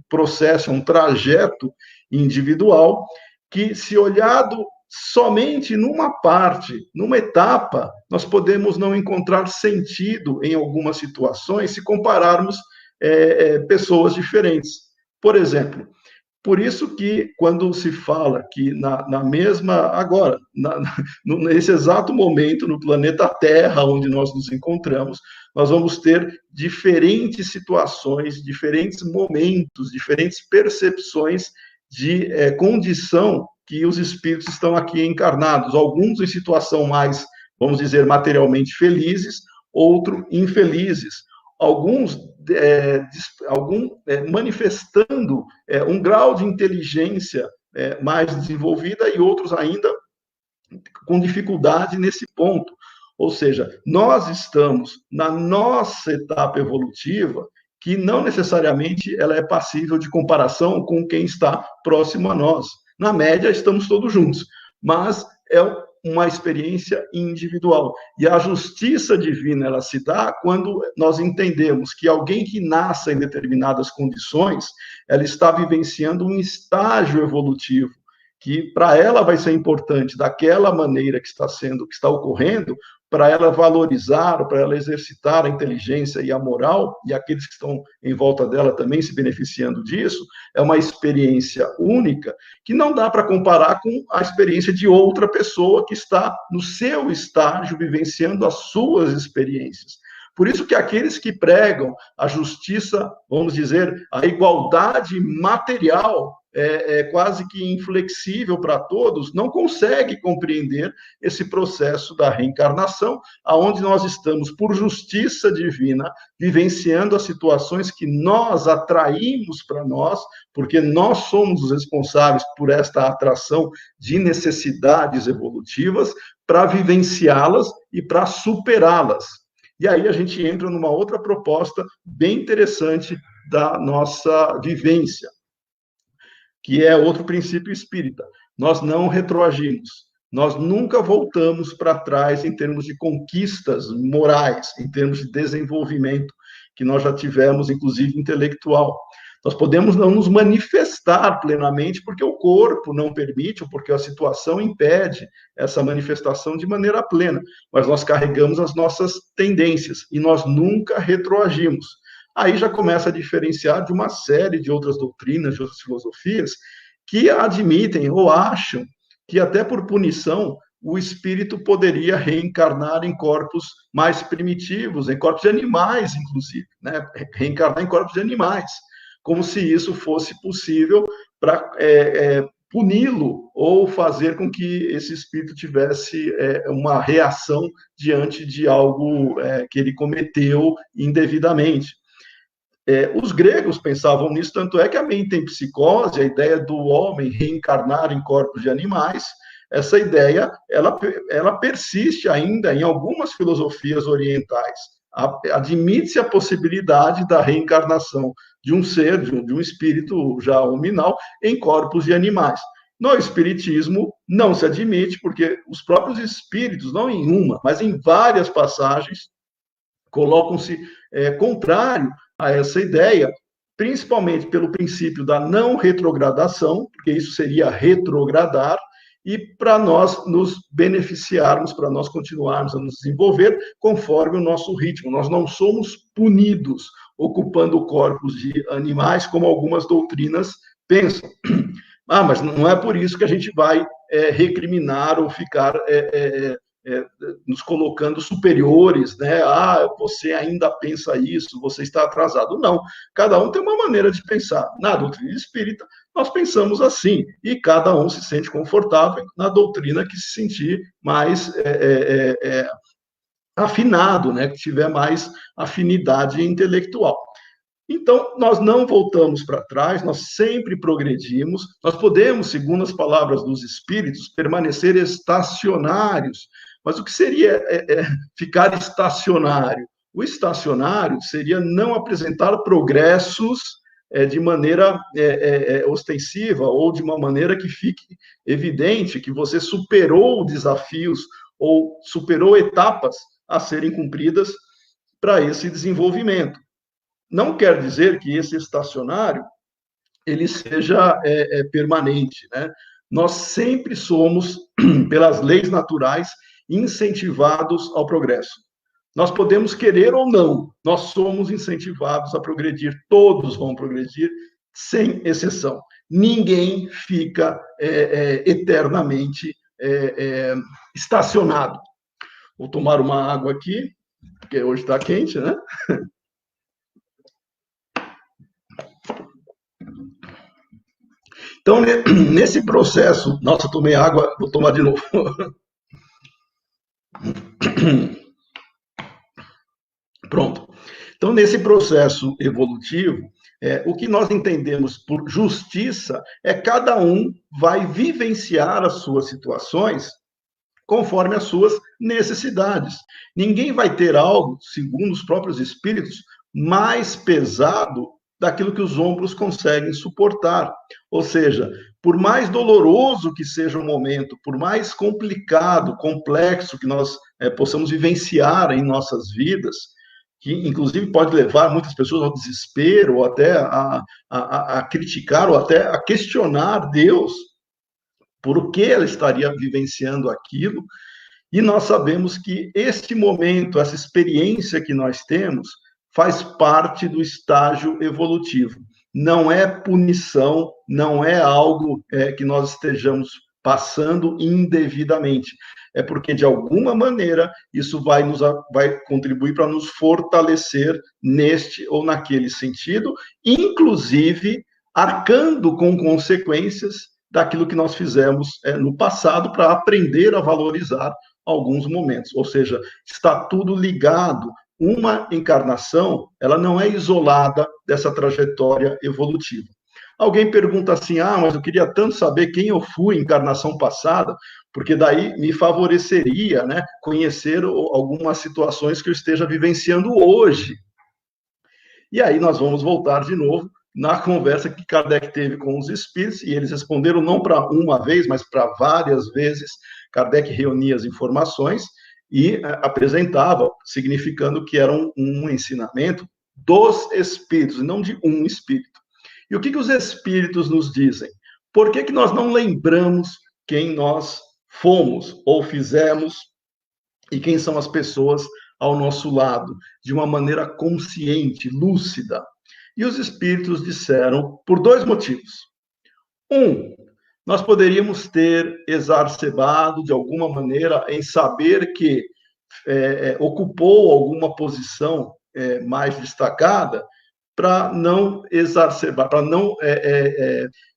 processo, um trajeto individual que, se olhado somente numa parte, numa etapa, nós podemos não encontrar sentido em algumas situações se compararmos pessoas diferentes. Por exemplo, por isso que quando se fala que na mesma, agora, nesse exato momento, no planeta Terra, onde nós nos encontramos, nós vamos ter diferentes situações, diferentes momentos, diferentes percepções de condição que os espíritos estão aqui encarnados, alguns em situação mais, vamos dizer, materialmente felizes, outros infelizes, alguns manifestando um grau de inteligência mais desenvolvida e outros ainda com dificuldade nesse ponto. Ou seja, nós estamos na nossa etapa evolutiva, que não necessariamente ela é passível de comparação com quem está próximo a nós. Na média, estamos todos juntos, mas é uma experiência individual. E a justiça divina, ela se dá quando nós entendemos que alguém que nasce em determinadas condições, ela está vivenciando um estágio evolutivo, que para ela vai ser importante daquela maneira que está ocorrendo, para ela valorizar, para ela exercitar a inteligência e a moral, e aqueles que estão em volta dela também se beneficiando disso, é uma experiência única, que não dá para comparar com a experiência de outra pessoa que está no seu estágio, vivenciando as suas experiências. Por isso que aqueles que pregam a justiça, vamos dizer, a igualdade material, quase que inflexível para todos, não consegue compreender esse processo da reencarnação, aonde nós estamos, por justiça divina, vivenciando as situações que nós atraímos para nós, porque nós somos os responsáveis por esta atração de necessidades evolutivas, para vivenciá-las e para superá-las. E aí a gente entra numa outra proposta bem interessante da nossa vivência, que é outro princípio espírita. Nós não retroagimos, nós nunca voltamos para trás em termos de conquistas morais, em termos de desenvolvimento, que nós já tivemos, inclusive intelectual. Nós podemos não nos manifestar plenamente porque o corpo não permite, ou porque a situação impede essa manifestação de maneira plena, mas nós carregamos as nossas tendências e nós nunca retroagimos. Aí já começa a diferenciar de uma série de outras doutrinas, de outras filosofias, que admitem ou acham que até por punição o espírito poderia reencarnar em corpos mais primitivos, em corpos de animais, inclusive, né? Reencarnar em corpos de animais, como se isso fosse possível para puni-lo ou fazer com que esse espírito tivesse uma reação diante de algo que ele cometeu indevidamente. Os gregos pensavam nisso, tanto é que a metempsicose, a ideia do homem reencarnar em corpos de animais, essa ideia, ela persiste ainda em algumas filosofias orientais. Admite-se a possibilidade da reencarnação de um ser, de um espírito já hominal, em corpos de animais. No espiritismo, não se admite, porque os próprios espíritos, não em uma, mas em várias passagens, colocam-se contrário a essa ideia, principalmente pelo princípio da não retrogradação, porque isso seria retrogradar, e para nós nos beneficiarmos, para nós continuarmos a nos desenvolver conforme o nosso ritmo. Nós não somos punidos ocupando corpos de animais, como algumas doutrinas pensam. Mas não é por isso que a gente vai recriminar ou ficar nos colocando superiores, né? Você ainda pensa isso, você está atrasado. Não, cada um tem uma maneira de pensar. Na doutrina espírita, nós pensamos assim, e cada um se sente confortável na doutrina que se sentir mais afinado, né? Que tiver mais afinidade intelectual. Então, nós não voltamos para trás, nós sempre progredimos, nós podemos, segundo as palavras dos espíritos, permanecer estacionários. Mas o que seria ficar estacionário? O estacionário seria não apresentar progressos de maneira ostensiva ou de uma maneira que fique evidente que você superou desafios ou superou etapas a serem cumpridas para esse desenvolvimento. Não quer dizer que esse estacionário ele seja permanente, né? Nós sempre somos, pelas leis naturais, incentivados ao progresso. Nós podemos querer ou não, nós somos incentivados a progredir, todos vão progredir, sem exceção. Ninguém fica eternamente estacionado. Vou tomar uma água aqui, porque hoje está quente, né? Então, nesse processo... Nossa, tomei água, vou tomar de novo. Pronto. Então, nesse processo evolutivo, o que nós entendemos por justiça é cada um vai vivenciar as suas situações conforme as suas necessidades. Ninguém vai ter algo, segundo os próprios espíritos, mais pesado daquilo que os ombros conseguem suportar. Ou seja, por mais doloroso que seja o momento, por mais complicado, complexo que nós possamos vivenciar em nossas vidas, que inclusive pode levar muitas pessoas ao desespero, ou até a criticar, ou até a questionar Deus por o que ela estaria vivenciando aquilo, e nós sabemos que este momento, essa experiência que nós temos, faz parte do estágio evolutivo. Não é punição, não é algo que nós estejamos passando indevidamente. É porque, de alguma maneira, isso vai contribuir para nos fortalecer neste ou naquele sentido, inclusive arcando com consequências daquilo que nós fizemos no passado para aprender a valorizar alguns momentos. Ou seja, está tudo ligado. Uma encarnação, ela não é isolada dessa trajetória evolutiva. Alguém pergunta assim, mas eu queria tanto saber quem eu fui em encarnação passada, porque daí me favoreceria, né, conhecer algumas situações que eu esteja vivenciando hoje. E aí nós vamos voltar de novo na conversa que Kardec teve com os espíritos, e eles responderam não para uma vez, mas para várias vezes. Kardec reunia as informações e apresentava, significando que era um ensinamento dos espíritos, e não de um espírito. E o que os espíritos nos dizem? Por que nós não lembramos quem nós fomos ou fizemos e quem são as pessoas ao nosso lado, de uma maneira consciente, lúcida? E os espíritos disseram por dois motivos. Nós poderíamos ter exacerbado de alguma maneira em saber que ocupou alguma posição mais destacada, para não exacerbar, para não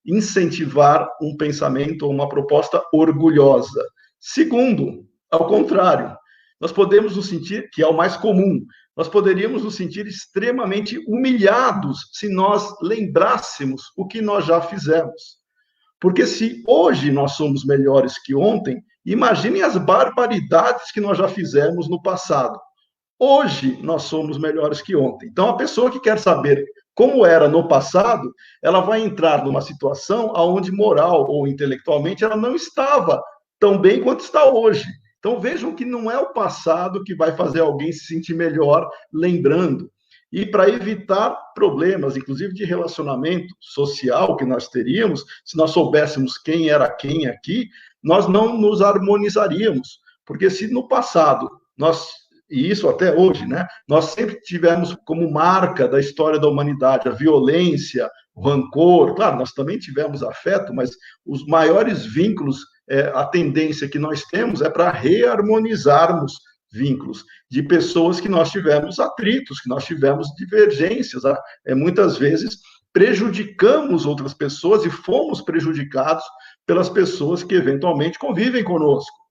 incentivar um pensamento ou uma proposta orgulhosa. Segundo, ao contrário, nós podemos nos sentir, que é o mais comum, nós poderíamos nos sentir extremamente humilhados se nós lembrássemos o que nós já fizemos. Porque se hoje nós somos melhores que ontem, imaginem as barbaridades que nós já fizemos no passado. Hoje nós somos melhores que ontem. Então, a pessoa que quer saber como era no passado, ela vai entrar numa situação onde moral ou intelectualmente ela não estava tão bem quanto está hoje. Então, vejam que não é o passado que vai fazer alguém se sentir melhor lembrando. E para evitar problemas, inclusive de relacionamento social que nós teríamos, se nós soubéssemos quem era quem aqui, nós não nos harmonizaríamos. Porque se no passado e isso até hoje, né? Nós sempre tivemos como marca da história da humanidade a violência, o rancor. Claro, nós também tivemos afeto, mas os maiores vínculos, a tendência que nós temos é para reharmonizarmos vínculos de pessoas que nós tivemos atritos, que nós tivemos divergências. Muitas vezes prejudicamos outras pessoas e fomos prejudicados pelas pessoas que eventualmente convivem conosco.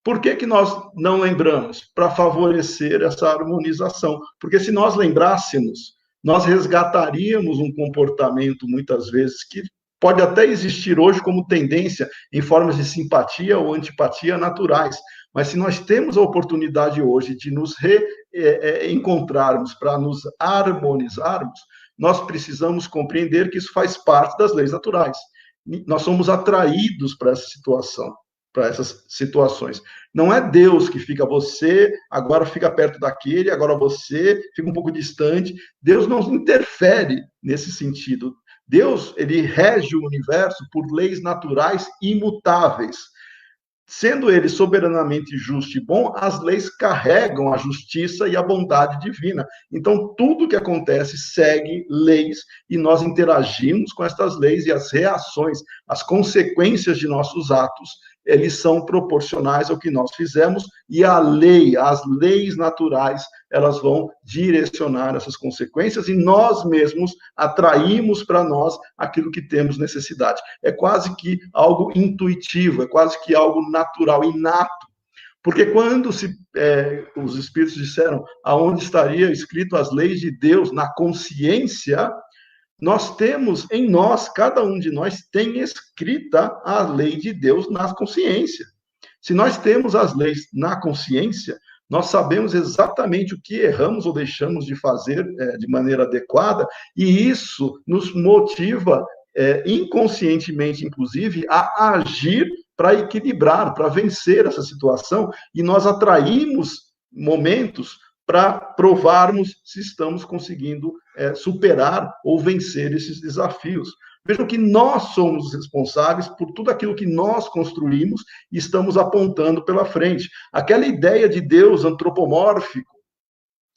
Por que nós não lembramos? Para favorecer essa harmonização. Porque se nós lembrássemos, nós resgataríamos um comportamento, muitas vezes, que pode até existir hoje como tendência em formas de simpatia ou antipatia naturais. Mas se nós temos a oportunidade hoje de nos reencontrarmos para nos harmonizarmos, nós precisamos compreender que isso faz parte das leis naturais. Nós somos atraídos para essa situação, para essas situações. Não é Deus que fica, você agora fica perto daquele, agora você fica um pouco distante. Deus não interfere nesse sentido. Deus, ele rege o universo por leis naturais imutáveis. Sendo ele soberanamente justo e bom, as leis carregam a justiça e a bondade divina. Então, tudo que acontece segue leis e nós interagimos com estas leis e as reações, as consequências de nossos atos, eles são proporcionais ao que nós fizemos e a lei, as leis naturais, elas vão direcionar essas consequências e nós mesmos atraímos para nós aquilo que temos necessidade. É quase que algo intuitivo, é quase que algo natural, inato. Porque quando os espíritos disseram aonde estaria escrito as leis de Deus na consciência, nós temos em nós, cada um de nós tem escrita a lei de Deus na consciência. Se nós temos as leis na consciência, nós sabemos exatamente o que erramos ou deixamos de fazer de maneira adequada, e isso nos motiva, inconscientemente, inclusive, a agir para equilibrar, para vencer essa situação, e nós atraímos momentos para provarmos se estamos conseguindo superar ou vencer esses desafios. Vejam que nós somos responsáveis por tudo aquilo que nós construímos e estamos apontando pela frente. Aquela ideia de Deus antropomórfico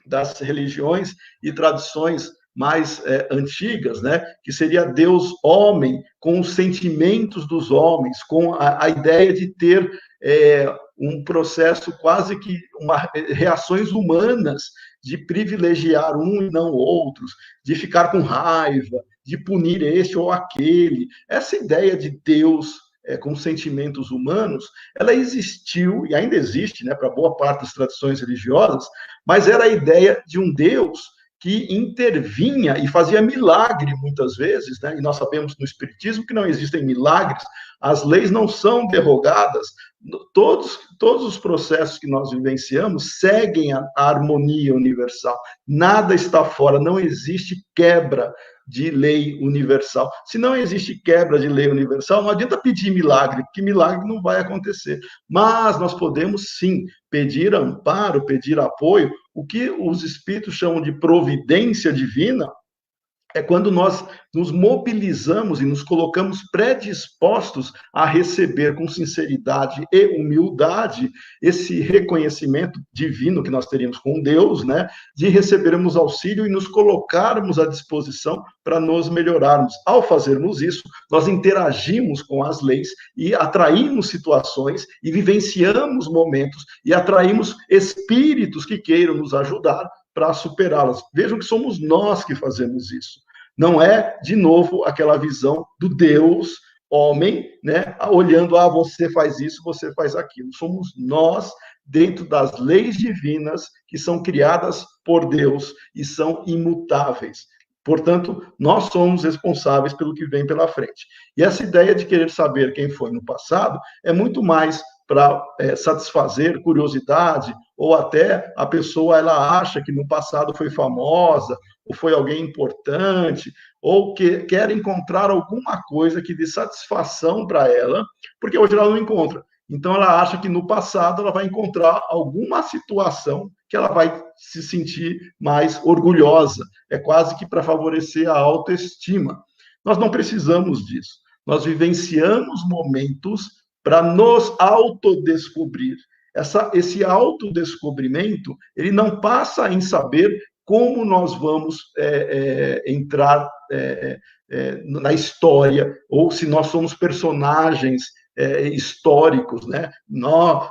das religiões e tradições mais antigas, né, que seria Deus homem, com os sentimentos dos homens, com a ideia de ter um processo quase que reações humanas de privilegiar um e não outros, de ficar com raiva, de punir este ou aquele. Essa ideia de Deus com sentimentos humanos, ela existiu e ainda existe, né, para boa parte das tradições religiosas, mas era a ideia de um Deus que intervinha e fazia milagre muitas vezes, né? E nós sabemos no Espiritismo que não existem milagres, as leis não são derrogadas, todos os processos que nós vivenciamos seguem a harmonia universal, nada está fora, não existe quebra de lei universal. Se não existe quebra de lei universal, não adianta pedir milagre, porque milagre não vai acontecer. Mas nós podemos, sim, pedir amparo, pedir apoio. O que os espíritos chamam de providência divina é quando nós nos mobilizamos e nos colocamos predispostos a receber com sinceridade e humildade esse reconhecimento divino que nós teríamos com Deus, né? De recebermos auxílio e nos colocarmos à disposição para nos melhorarmos. Ao fazermos isso, nós interagimos com as leis e atraímos situações e vivenciamos momentos e atraímos espíritos que queiram nos ajudar para superá-las. Vejam que somos nós que fazemos isso. Não é, de novo, aquela visão do Deus, homem, né, olhando, você faz isso, você faz aquilo. Somos nós, dentro das leis divinas, que são criadas por Deus e são imutáveis. Portanto, nós somos responsáveis pelo que vem pela frente. E essa ideia de querer saber quem foi no passado é muito mais para satisfazer curiosidade, ou até a pessoa ela acha que no passado foi famosa, ou foi alguém importante, ou que quer encontrar alguma coisa que dê satisfação para ela, porque hoje ela não encontra. Então, ela acha que no passado ela vai encontrar alguma situação que ela vai se sentir mais orgulhosa. É quase que para favorecer a autoestima. Nós não precisamos disso. Nós vivenciamos momentos para nos autodescobrir. Esse autodescobrimento, ele não passa em saber como nós vamos entrar na história, ou se nós somos personagens históricos, né?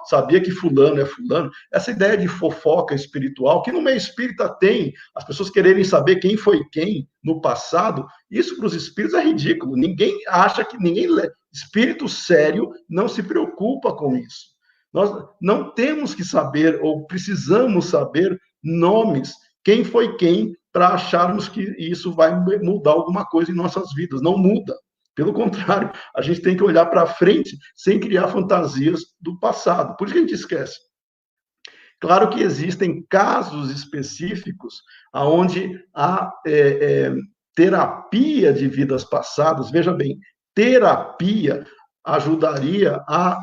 Sabia que fulano é fulano. Essa ideia de fofoca espiritual, que no meio espírita tem, as pessoas quererem saber quem foi quem no passado, isso para os espíritos é ridículo. Ninguém acha que espírito sério não se preocupa com isso. Nós não temos que saber, ou precisamos saber, nomes, quem foi quem, para acharmos que isso vai mudar alguma coisa em nossas vidas. Não muda. Pelo contrário, a gente tem que olhar para frente sem criar fantasias do passado. Por isso que a gente esquece. Claro que existem casos específicos onde há terapia de vidas passadas. Veja bem, terapia ajudaria a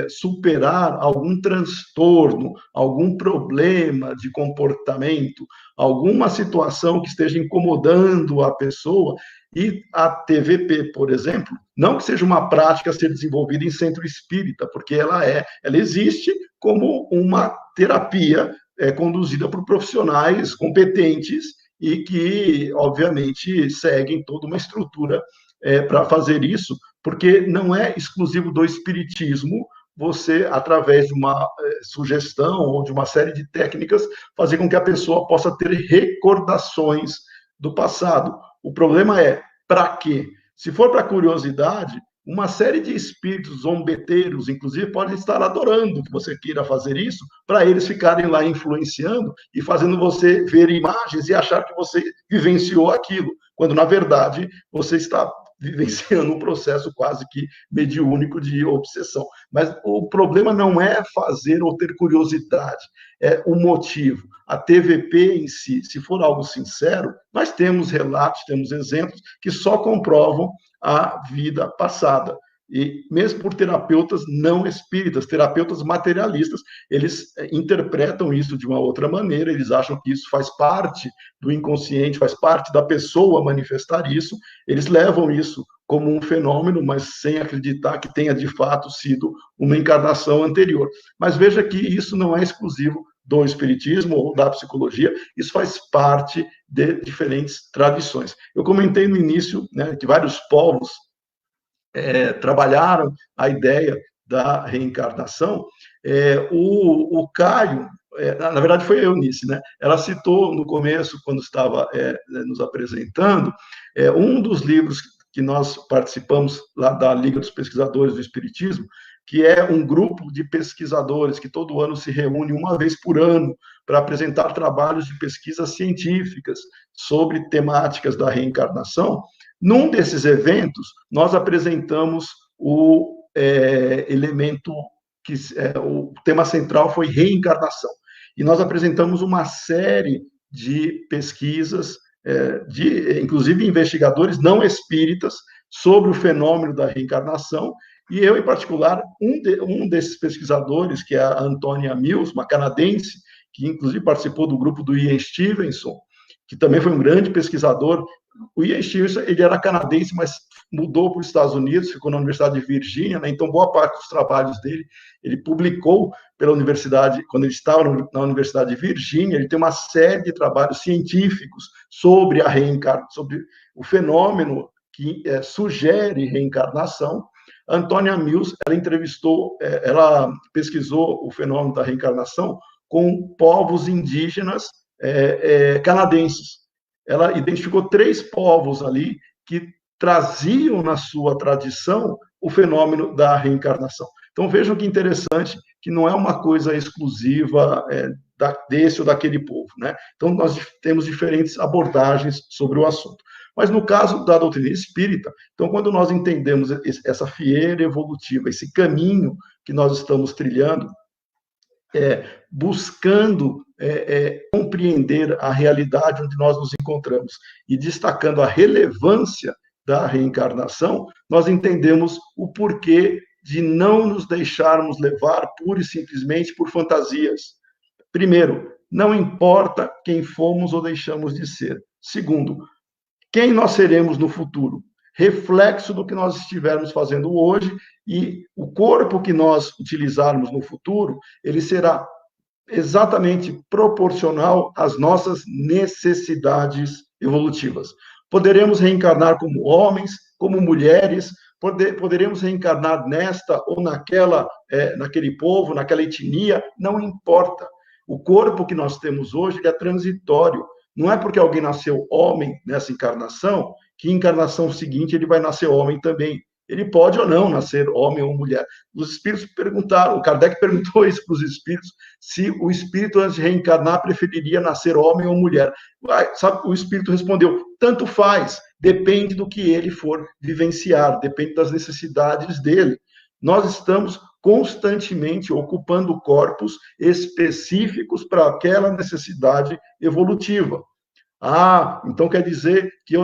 superar algum transtorno, algum problema de comportamento, alguma situação que esteja incomodando a pessoa. E a TVP, por exemplo, não que seja uma prática a ser desenvolvida em centro espírita, porque ela existe como uma terapia conduzida por profissionais competentes e que, obviamente, seguem toda uma estrutura para fazer isso, porque não é exclusivo do espiritismo você, através de uma sugestão ou de uma série de técnicas, fazer com que a pessoa possa ter recordações do passado. O problema é, para quê? Se for para curiosidade, uma série de espíritos zombeteiros, inclusive, podem estar adorando que você queira fazer isso, para eles ficarem lá influenciando e fazendo você ver imagens e achar que você vivenciou aquilo, quando, na verdade, você está vivenciando um processo quase que mediúnico de obsessão. Mas o problema não é fazer ou ter curiosidade, é o motivo. A TVP em si, se for algo sincero, nós temos relatos, temos exemplos que só comprovam a vida passada. E mesmo por terapeutas não espíritas, terapeutas materialistas, eles interpretam isso de uma outra maneira, eles acham que isso faz parte do inconsciente, faz parte da pessoa manifestar isso, eles levam isso como um fenômeno, mas sem acreditar que tenha de fato sido uma encarnação anterior. Mas veja que isso não é exclusivo do espiritismo ou da psicologia, isso faz parte de diferentes tradições. Eu comentei no início, né, que vários povos trabalharam a ideia da reencarnação, O Caio, na verdade foi a Eunice, né? Ela citou no começo, quando estava nos apresentando, um dos livros que nós participamos lá da Liga dos Pesquisadores do Espiritismo, que é um grupo de pesquisadores que todo ano se reúne uma vez por ano para apresentar trabalhos de pesquisas científicas sobre temáticas da reencarnação. Num desses eventos, nós apresentamos o elemento que o tema central foi reencarnação. E nós apresentamos uma série de pesquisas, inclusive investigadores não espíritas, sobre o fenômeno da reencarnação. E eu, em particular, um desses pesquisadores, que é a Antonia Mills, uma canadense, que inclusive participou do grupo do Ian Stevenson, que também foi um grande pesquisador. O Ian Stevenson, ele era canadense, mas mudou para os Estados Unidos, ficou na Universidade de Virgínia, né? Então boa parte dos trabalhos dele, ele publicou pela universidade, quando ele estava na Universidade de Virgínia. Ele tem uma série de trabalhos científicos sobre a reencarnação, sobre o fenômeno que sugere reencarnação. Antonia Mills, ela pesquisou o fenômeno da reencarnação com povos indígenas canadenses. Ela identificou 3 povos ali que traziam na sua tradição o fenômeno da reencarnação. Então, vejam que interessante, que não é uma coisa exclusiva desse ou daquele povo, né? Então, nós temos diferentes abordagens sobre o assunto. Mas no caso da doutrina espírita, então, quando nós entendemos essa fieira evolutiva, esse caminho que nós estamos trilhando, buscando compreender a realidade onde nós nos encontramos e destacando a relevância da reencarnação, nós entendemos o porquê de não nos deixarmos levar pura e simplesmente por fantasias. Primeiro, não importa quem fomos ou deixamos de ser. Segundo, quem nós seremos no futuro? Reflexo do que nós estivermos fazendo hoje, e o corpo que nós utilizarmos no futuro, ele será exatamente proporcional às nossas necessidades evolutivas. Poderemos reencarnar como homens, como mulheres, poderemos reencarnar nesta ou naquele povo, naquela etnia, não importa. O corpo que nós temos hoje é transitório. Não é porque alguém nasceu homem nessa encarnação, que encarnação seguinte ele vai nascer homem também. Ele pode ou não nascer homem ou mulher. Os espíritos perguntaram, o Kardec perguntou isso para os espíritos, se o espírito, antes de reencarnar, preferiria nascer homem ou mulher. Sabe, o espírito respondeu, tanto faz, depende do que ele for vivenciar, depende das necessidades dele. Nós estamos constantemente ocupando corpos específicos para aquela necessidade evolutiva. Então quer dizer que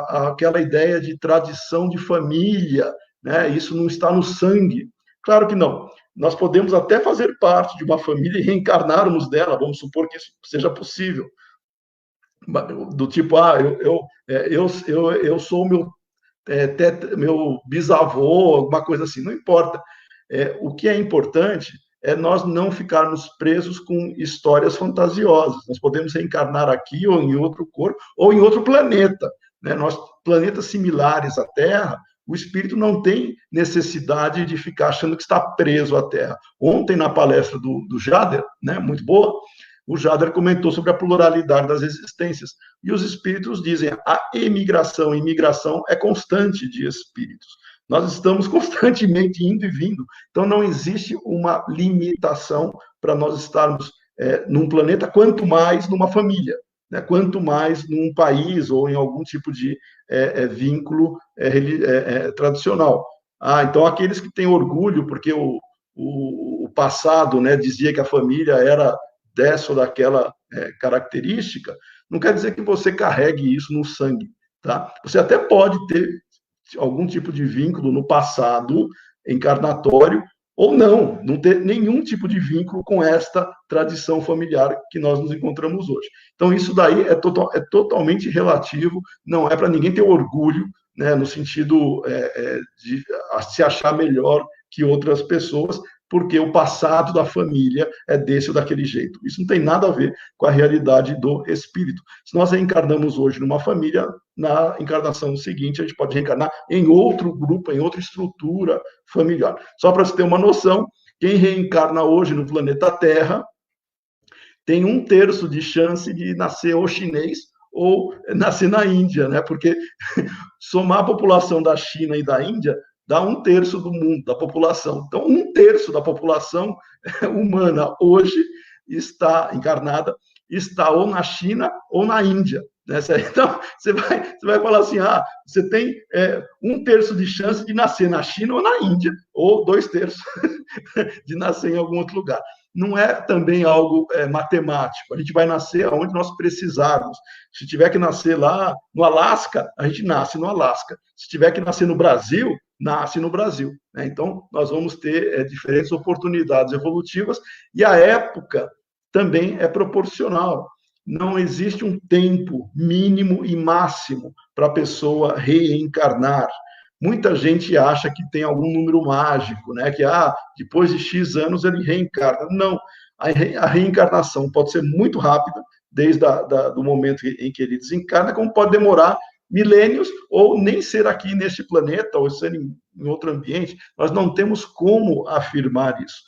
aquela ideia de tradição de família, né, isso não está no sangue. Claro que não. Nós podemos até fazer parte de uma família e reencarnarmos dela, vamos supor que isso seja possível. Do tipo, eu sou meu bisavô, alguma coisa assim, não importa. O que é importante é nós não ficarmos presos com histórias fantasiosas. Nós podemos reencarnar aqui, ou em outro corpo, ou em outro planeta, né? Planetas similares à Terra, o espírito não tem necessidade de ficar achando que está preso à Terra. Ontem, na palestra do Jader, né, muito boa, o Jader comentou sobre a pluralidade das existências. E os espíritos dizem, a imigração é constante de espíritos. Nós estamos constantemente indo e vindo. Então, não existe uma limitação para nós estarmos num planeta, quanto mais numa família, né? Quanto mais num país ou em algum tipo de vínculo tradicional. Então, aqueles que têm orgulho, porque o passado, né, dizia que a família era dessa ou daquela característica, não quer dizer que você carregue isso no sangue. Tá? Você até pode ter algum tipo de vínculo no passado encarnatório, ou não ter nenhum tipo de vínculo com esta tradição familiar que nós nos encontramos hoje. Então, isso daí é totalmente relativo, não é para ninguém ter orgulho, né, no sentido de se achar melhor que outras pessoas, porque o passado da família é desse ou daquele jeito. Isso não tem nada a ver com a realidade do espírito. Se nós reencarnamos hoje numa família, na encarnação seguinte, a gente pode reencarnar em outro grupo, em outra estrutura familiar. Só para você ter uma noção, quem reencarna hoje no planeta Terra tem 1/3 de chance de nascer ou chinês ou nascer na Índia, né? Porque somar a população da China e da Índia dá 1/3 do mundo, da população. Então, 1/3 da população humana hoje está encarnada, está ou na China ou na Índia. Né? Então, você vai falar assim, você tem 1/3 de chance de nascer na China ou na Índia, ou 2/3 de nascer em algum outro lugar. Não é também algo matemático. A gente vai nascer onde nós precisarmos. Se tiver que nascer lá no Alasca, a gente nasce no Alasca. Se tiver que nascer no Brasil, nasce no Brasil. Né? Então, nós vamos ter diferentes oportunidades evolutivas e a época também é proporcional. Não existe um tempo mínimo e máximo para a pessoa reencarnar. Muita gente acha que tem algum número mágico, né? Que depois de X anos ele reencarna. Não, a reencarnação pode ser muito rápida, desde do momento em que ele desencarna, como pode demorar milênios, ou nem ser aqui neste planeta, ou ser em outro ambiente. Nós não temos como afirmar isso.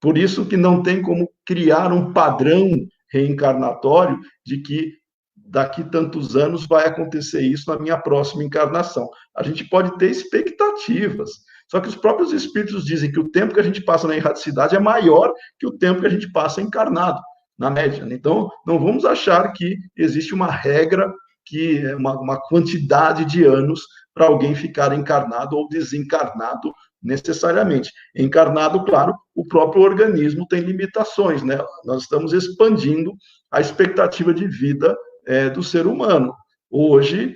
Por isso que não tem como criar um padrão reencarnatório de que daqui tantos anos vai acontecer isso na minha próxima encarnação. A gente pode ter expectativas, só que os próprios espíritos dizem que o tempo que a gente passa na erraticidade é maior que o tempo que a gente passa encarnado, na média. Então, não vamos achar que existe uma regra, que é uma quantidade de anos para alguém ficar encarnado ou desencarnado necessariamente. Encarnado, claro, o próprio organismo tem limitações, né? Nós estamos expandindo a expectativa de vida do ser humano. Hoje,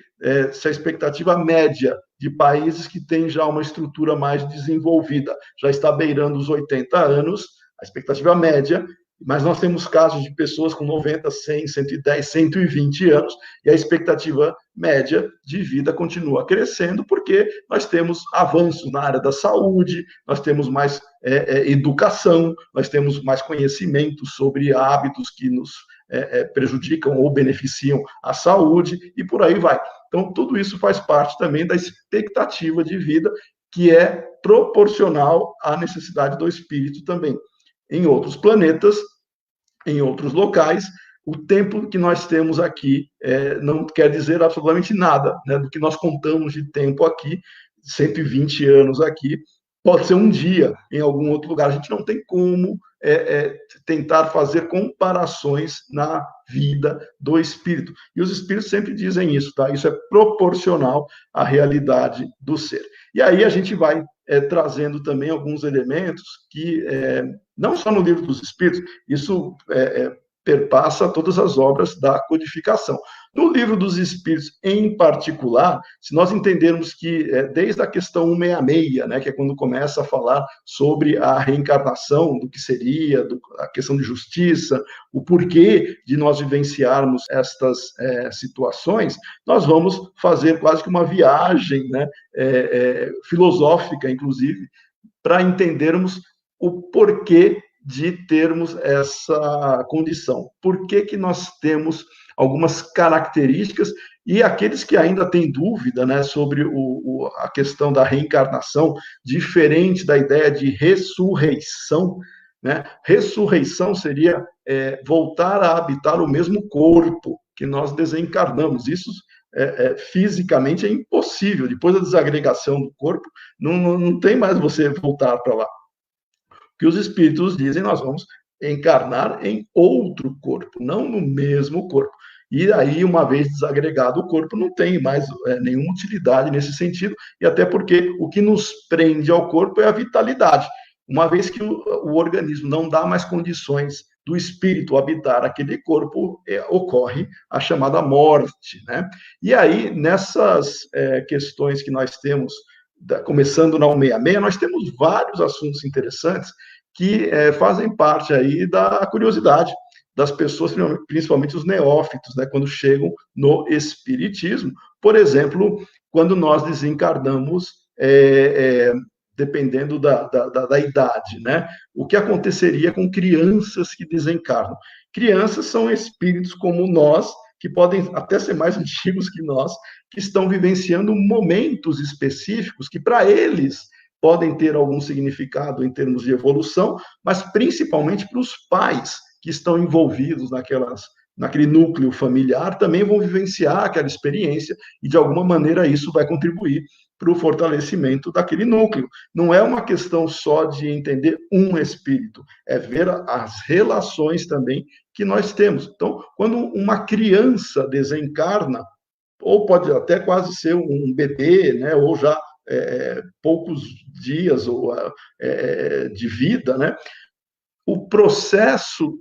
se a expectativa média de países que têm já uma estrutura mais desenvolvida já está beirando os 80 anos, a expectativa média, mas nós temos casos de pessoas com 90, 100, 110, 120 anos, e a expectativa média de vida continua crescendo, porque nós temos avanços na área da saúde, nós temos mais educação, nós temos mais conhecimento sobre hábitos que nos prejudicam ou beneficiam a saúde, e por aí vai. Então, tudo isso faz parte também da expectativa de vida, que é proporcional à necessidade do espírito também. Em outros planetas, em outros locais, o tempo que nós temos aqui não quer dizer absolutamente nada, né, do que nós contamos de tempo aqui, 120 anos aqui, pode ser um dia em algum outro lugar. A gente não tem como tentar fazer comparações na vida do espírito. E os espíritos sempre dizem isso, tá? Isso é proporcional à realidade do ser. E aí a gente vai trazendo também alguns elementos que, não só no Livro dos Espíritos, isso perpassa todas as obras da codificação. No Livro dos Espíritos, em particular, se nós entendermos que, desde a questão 166, né, que é quando começa a falar sobre a reencarnação, do que seria, a questão de justiça, o porquê de nós vivenciarmos estas situações, nós vamos fazer quase que uma viagem, né, filosófica, inclusive, para entendermos o porquê de termos essa condição. Por que nós temos algumas características, e aqueles que ainda têm dúvida, né, sobre a questão da reencarnação, diferente da ideia de ressurreição, né? Ressurreição seria voltar a habitar o mesmo corpo que nós desencarnamos. Isso fisicamente é impossível. Depois da desagregação do corpo, não tem mais você voltar para lá. Que os espíritos dizem, nós vamos encarnar em outro corpo, não no mesmo corpo. E aí, uma vez desagregado o corpo, não tem mais nenhuma utilidade nesse sentido, e até porque o que nos prende ao corpo é a vitalidade. Uma vez que o organismo não dá mais condições do espírito habitar aquele corpo, ocorre a chamada morte, né? E aí, nessas questões que nós temos, começando na 166, nós temos vários assuntos interessantes que fazem parte aí da curiosidade das pessoas, principalmente os neófitos, né, quando chegam no espiritismo. Por exemplo, quando nós desencarnamos, dependendo da idade, né? O que aconteceria com crianças que desencarnam? Crianças são espíritos como nós, que podem até ser mais antigos que nós, que estão vivenciando momentos específicos que, para eles, podem ter algum significado em termos de evolução, mas principalmente para os pais que estão envolvidos naquele núcleo familiar, também vão vivenciar aquela experiência e, de alguma maneira, isso vai contribuir para o fortalecimento daquele núcleo. Não é uma questão só de entender um espírito, é ver as relações também que nós temos. Então, quando uma criança desencarna, ou pode até quase ser um bebê, né, ou já poucos dias de vida, né, o processo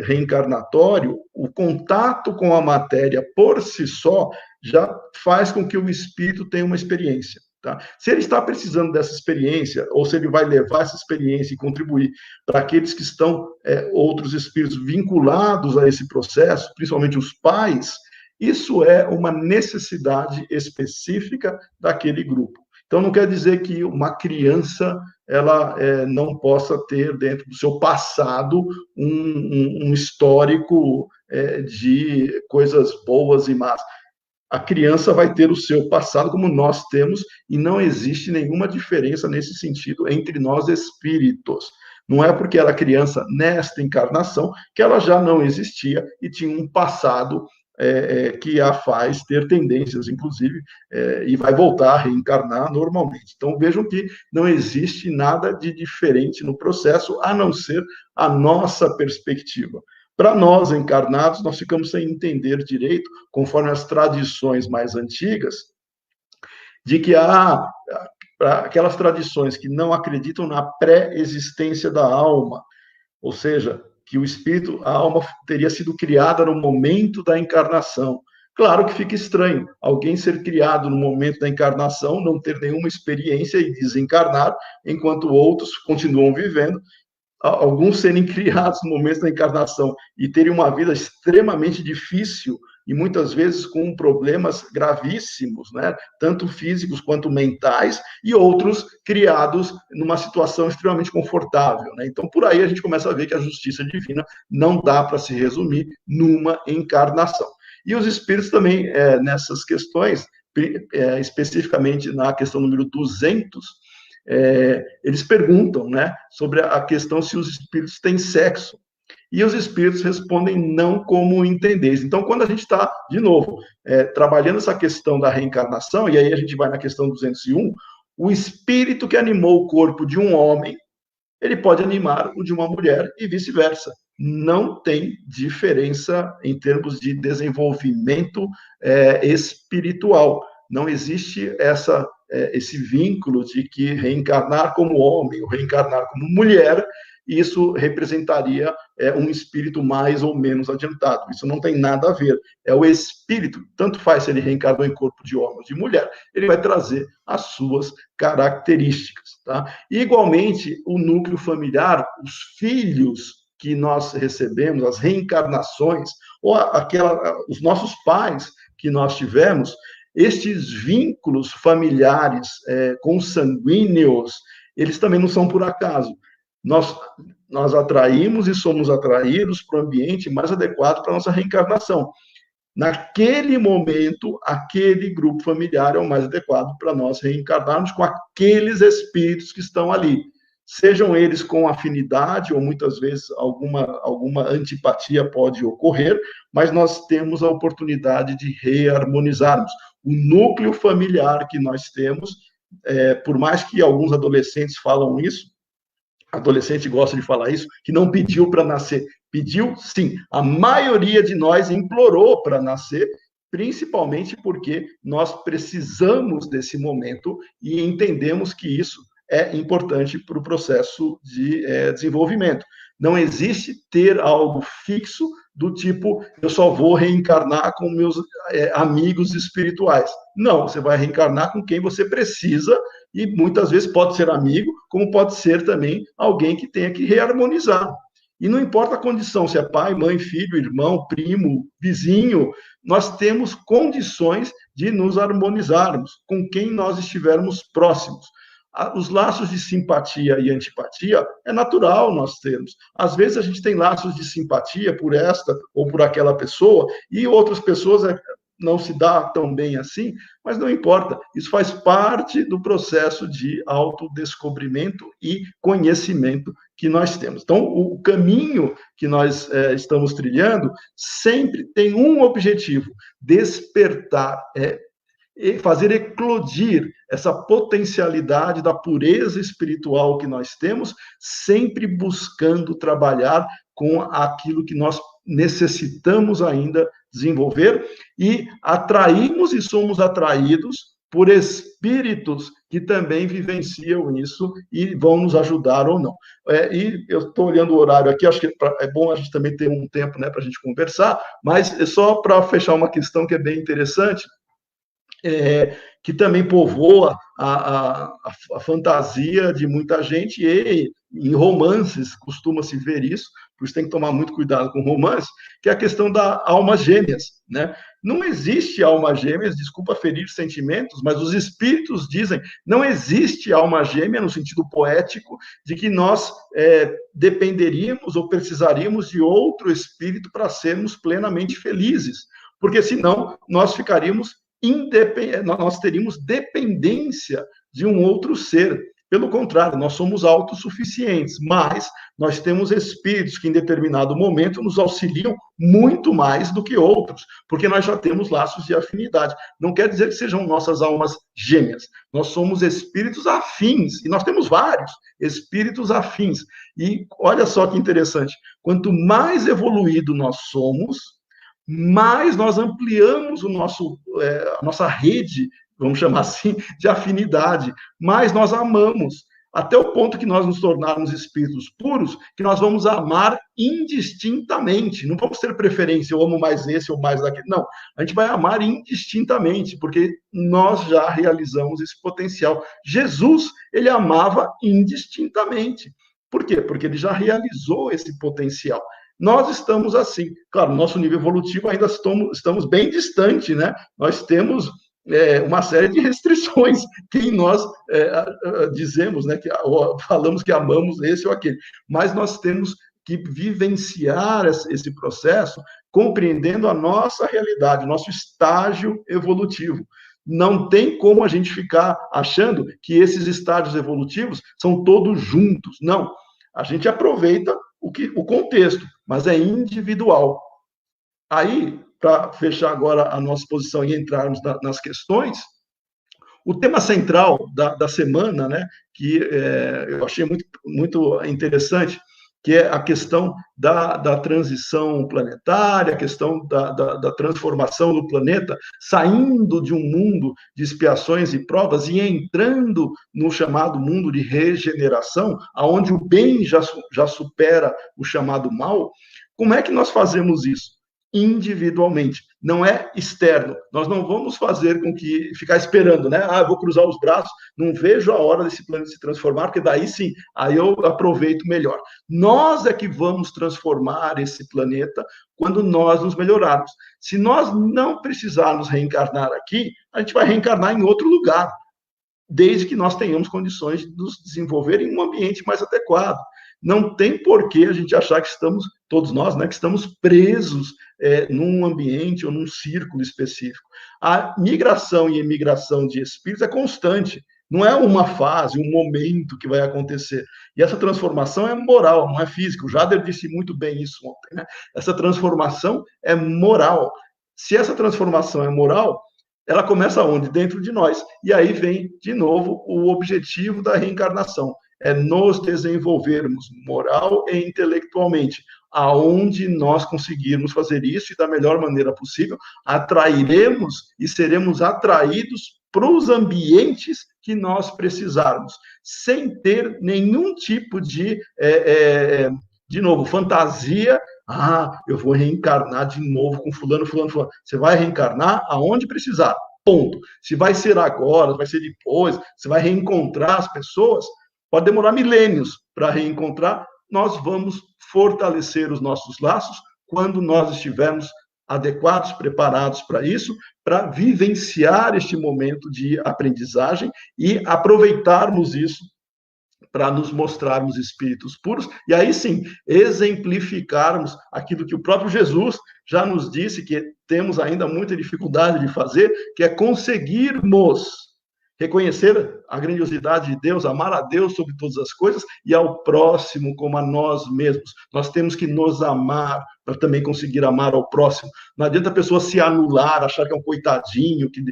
reencarnatório, o contato com a matéria por si só, já faz com que o espírito tenha uma experiência. Tá? Se ele está precisando dessa experiência, ou se ele vai levar essa experiência e contribuir para aqueles que estão, outros espíritos vinculados a esse processo, principalmente os pais, isso é uma necessidade específica daquele grupo. Então, não quer dizer que uma criança ela não possa ter dentro do seu passado um histórico de coisas boas e más. A criança vai ter o seu passado como nós temos e não existe nenhuma diferença nesse sentido entre nós espíritos. Não é porque era criança nesta encarnação que ela já não existia e tinha um passado que a faz ter tendências, inclusive, e vai voltar a reencarnar normalmente. Então, vejam que não existe nada de diferente no processo, a não ser a nossa perspectiva. Para nós, encarnados, nós ficamos sem entender direito, conforme as tradições mais antigas, de que há aquelas tradições que não acreditam na pré-existência da alma, ou seja, que o espírito, a alma teria sido criada no momento da encarnação. Claro que fica estranho alguém ser criado no momento da encarnação, não ter nenhuma experiência e desencarnar, enquanto outros continuam vivendo. Alguns serem criados no momento da encarnação e terem uma vida extremamente difícil e muitas vezes com problemas gravíssimos, né? Tanto físicos quanto mentais, e outros criados numa situação extremamente confortável, né? Então, por aí a gente começa a ver que a justiça divina não dá para se resumir numa encarnação. E os espíritos também, nessas questões, especificamente na questão número 200, eles perguntam, né, sobre a questão se os espíritos têm sexo. E os espíritos respondem não como entendeis. Então, quando a gente está, de novo, trabalhando essa questão da reencarnação, e aí a gente vai na questão 201, o espírito que animou o corpo de um homem, ele pode animar o de uma mulher e vice-versa. Não tem diferença em termos de desenvolvimento espiritual. Não existe esse vínculo de que reencarnar como homem ou reencarnar como mulher, isso representaria um espírito mais ou menos adiantado. Isso não tem nada a ver. É o espírito, tanto faz se ele reencarnou em corpo de homem ou de mulher, ele vai trazer as suas características. Tá? E, igualmente, o núcleo familiar, os filhos que nós recebemos, as reencarnações, ou os nossos pais que nós tivemos, estes vínculos familiares consanguíneos, eles também não são por acaso. Nós atraímos e somos atraídos para o ambiente mais adequado para a nossa reencarnação. Naquele momento, aquele grupo familiar é o mais adequado para nós reencarnarmos com aqueles espíritos que estão ali. Sejam eles com afinidade, ou muitas vezes alguma antipatia pode ocorrer, mas nós temos a oportunidade de reharmonizarmos. O núcleo familiar que nós temos, por mais que alguns adolescentes falam isso, adolescente gosta de falar isso, que não pediu para nascer. Pediu, sim. A maioria de nós implorou para nascer, principalmente porque nós precisamos desse momento e entendemos que isso é importante para o processo de desenvolvimento. Não existe ter algo fixo do tipo, eu só vou reencarnar com meus amigos espirituais. Não, você vai reencarnar com quem você precisa, e muitas vezes pode ser amigo, como pode ser também alguém que tenha que reharmonizar. E não importa a condição, se é pai, mãe, filho, irmão, primo, vizinho, nós temos condições de nos harmonizarmos com quem nós estivermos próximos. Os laços de simpatia e antipatia é natural nós termos. Às vezes a gente tem laços de simpatia por esta ou por aquela pessoa, e outras pessoas não se dá tão bem assim, mas não importa, isso faz parte do processo de autodescobrimento e conhecimento que nós temos. Então, o caminho que nós estamos trilhando sempre tem um objetivo: despertar, fazer eclodir essa potencialidade da pureza espiritual que nós temos, sempre buscando trabalhar com aquilo que nós necessitamos ainda desenvolver, e atraímos e somos atraídos por espíritos que também vivenciam isso e vão nos ajudar ou não. E eu estou olhando o horário aqui, acho que é bom a gente também ter um tempo, né, para a gente conversar, mas só para fechar uma questão que é bem interessante, que também povoa a fantasia de muita gente, e em romances costuma-se ver isso, por isso tem que tomar muito cuidado com romance, que é a questão da almas gêmeas, né? Não existe alma gêmeas, desculpa ferir sentimentos, mas os espíritos dizem, não existe alma gêmea no sentido poético de que nós dependeríamos ou precisaríamos de outro espírito para sermos plenamente felizes, porque senão nós ficaríamos nós teríamos dependência de um outro ser. Pelo contrário, nós somos autossuficientes, mas nós temos espíritos que em determinado momento nos auxiliam muito mais do que outros, porque nós já temos laços de afinidade. Não quer dizer que sejam nossas almas gêmeas. Nós somos espíritos afins, e nós temos vários espíritos afins. E olha só que interessante, quanto mais evoluído nós somos, mais nós ampliamos a nossa rede, vamos chamar assim, de afinidade, mais nós amamos, até o ponto que nós nos tornarmos espíritos puros, que nós vamos amar indistintamente, não vamos ter preferência, eu amo mais esse ou mais daquele, não, a gente vai amar indistintamente, porque nós já realizamos esse potencial. Jesus, ele amava indistintamente. Por quê? Porque ele já realizou esse potencial. Nós estamos assim. Claro, nosso nível evolutivo ainda estamos bem distante, né? Nós temos uma série de restrições que nós dizemos, né? Falamos que amamos esse ou aquele. Mas nós temos que vivenciar esse processo, compreendendo a nossa realidade, o nosso estágio evolutivo. Não tem como a gente ficar achando que esses estágios evolutivos são todos juntos. Não. A gente aproveita o contexto, mas é individual. Aí, para fechar agora a nossa posição e entrarmos nas questões, o tema central da semana, né, que eu achei muito interessante, que é a questão da transição planetária, a questão da transformação do planeta, saindo de um mundo de expiações e provas e entrando no chamado mundo de regeneração, onde o bem já supera o chamado mal. Como é que nós fazemos isso? Individualmente, não é externo. Nós não vamos fazer com que ficar esperando, né? Eu vou cruzar os braços, não vejo a hora desse planeta se transformar, porque daí sim, aí eu aproveito melhor. Nós é que vamos transformar esse planeta quando nós nos melhorarmos. Se nós não precisarmos reencarnar aqui, a gente vai reencarnar em outro lugar, desde que nós tenhamos condições de nos desenvolver em um ambiente mais adequado. Não tem por que a gente achar que estamos, todos nós, né, que estamos presos num ambiente ou num círculo específico. A migração e emigração de espíritos é constante, não é uma fase, um momento que vai acontecer. E essa transformação é moral, não é física. O Jader disse muito bem isso ontem, né? Essa transformação é moral. Se essa transformação é moral, ela começa onde? Dentro de nós. E aí vem, de novo, o objetivo da reencarnação. É nos desenvolvermos moral e intelectualmente. Aonde nós conseguirmos fazer isso e da melhor maneira possível, atrairemos e seremos atraídos para os ambientes que nós precisarmos, sem ter nenhum tipo de novo, fantasia. Eu vou reencarnar de novo com fulano. Você vai reencarnar aonde precisar, ponto. Se vai ser agora, vai ser depois, você vai reencontrar as pessoas, pode demorar milênios para reencontrar, nós vamos fortalecer os nossos laços quando nós estivermos adequados, preparados para isso, para vivenciar este momento de aprendizagem e aproveitarmos isso para nos mostrarmos espíritos puros, e aí sim, exemplificarmos aquilo que o próprio Jesus já nos disse que temos ainda muita dificuldade de fazer, que é conseguirmos reconhecer a grandiosidade de Deus, amar a Deus sobre todas as coisas e ao próximo como a nós mesmos. Nós temos que nos amar para também conseguir amar ao próximo. Não adianta a pessoa se anular, achar que é um coitadinho, que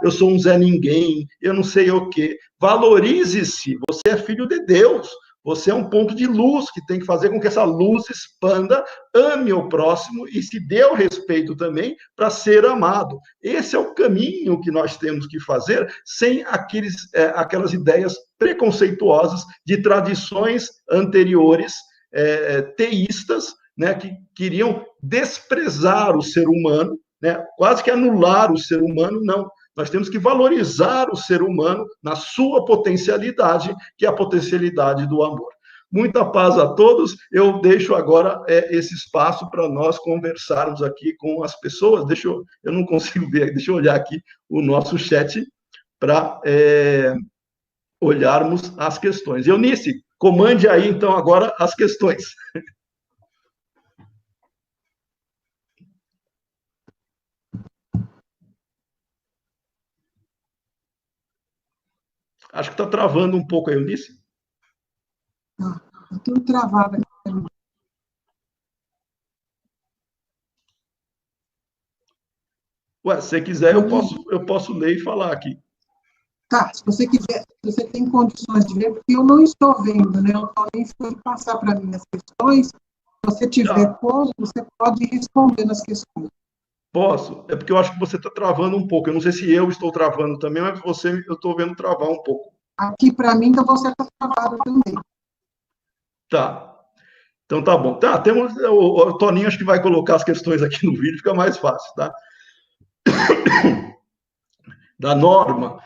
eu sou um Zé Ninguém, eu não sei o quê. Valorize-se, você é filho de Deus. Você é um ponto de luz que tem que fazer com que essa luz expanda, ame o próximo e se dê o respeito também para ser amado. Esse é o caminho que nós temos que fazer sem aquelas ideias preconceituosas de tradições anteriores, teístas, né, que queriam desprezar o ser humano, né, quase que anular o ser humano. Não. Nós temos que valorizar o ser humano na sua potencialidade, que é a potencialidade do amor. Muita paz a todos. Eu deixo agora esse espaço para nós conversarmos aqui com as pessoas. Eu não consigo ver, deixa eu olhar aqui o nosso chat para olharmos as questões. Eunice, comande aí, então, agora as questões. Acho que está travando um pouco aí, Eunice. Está tudo travado aqui. Ué, se você quiser, eu posso ler e falar aqui. Tá, se você quiser, se você tem condições de ver, porque eu não estou vendo, né? Eu também fui passar para mim as questões. Se você tiver como, você pode responder nas questões. Posso? É porque eu acho que você está travando um pouco. Eu não sei se eu estou travando também, mas eu estou vendo travar um pouco. Aqui, para mim, então você está travado também. Tá. Então, tá bom. Tá, temos... O Toninho acho que vai colocar as questões aqui no vídeo, fica mais fácil, tá? Da Norma.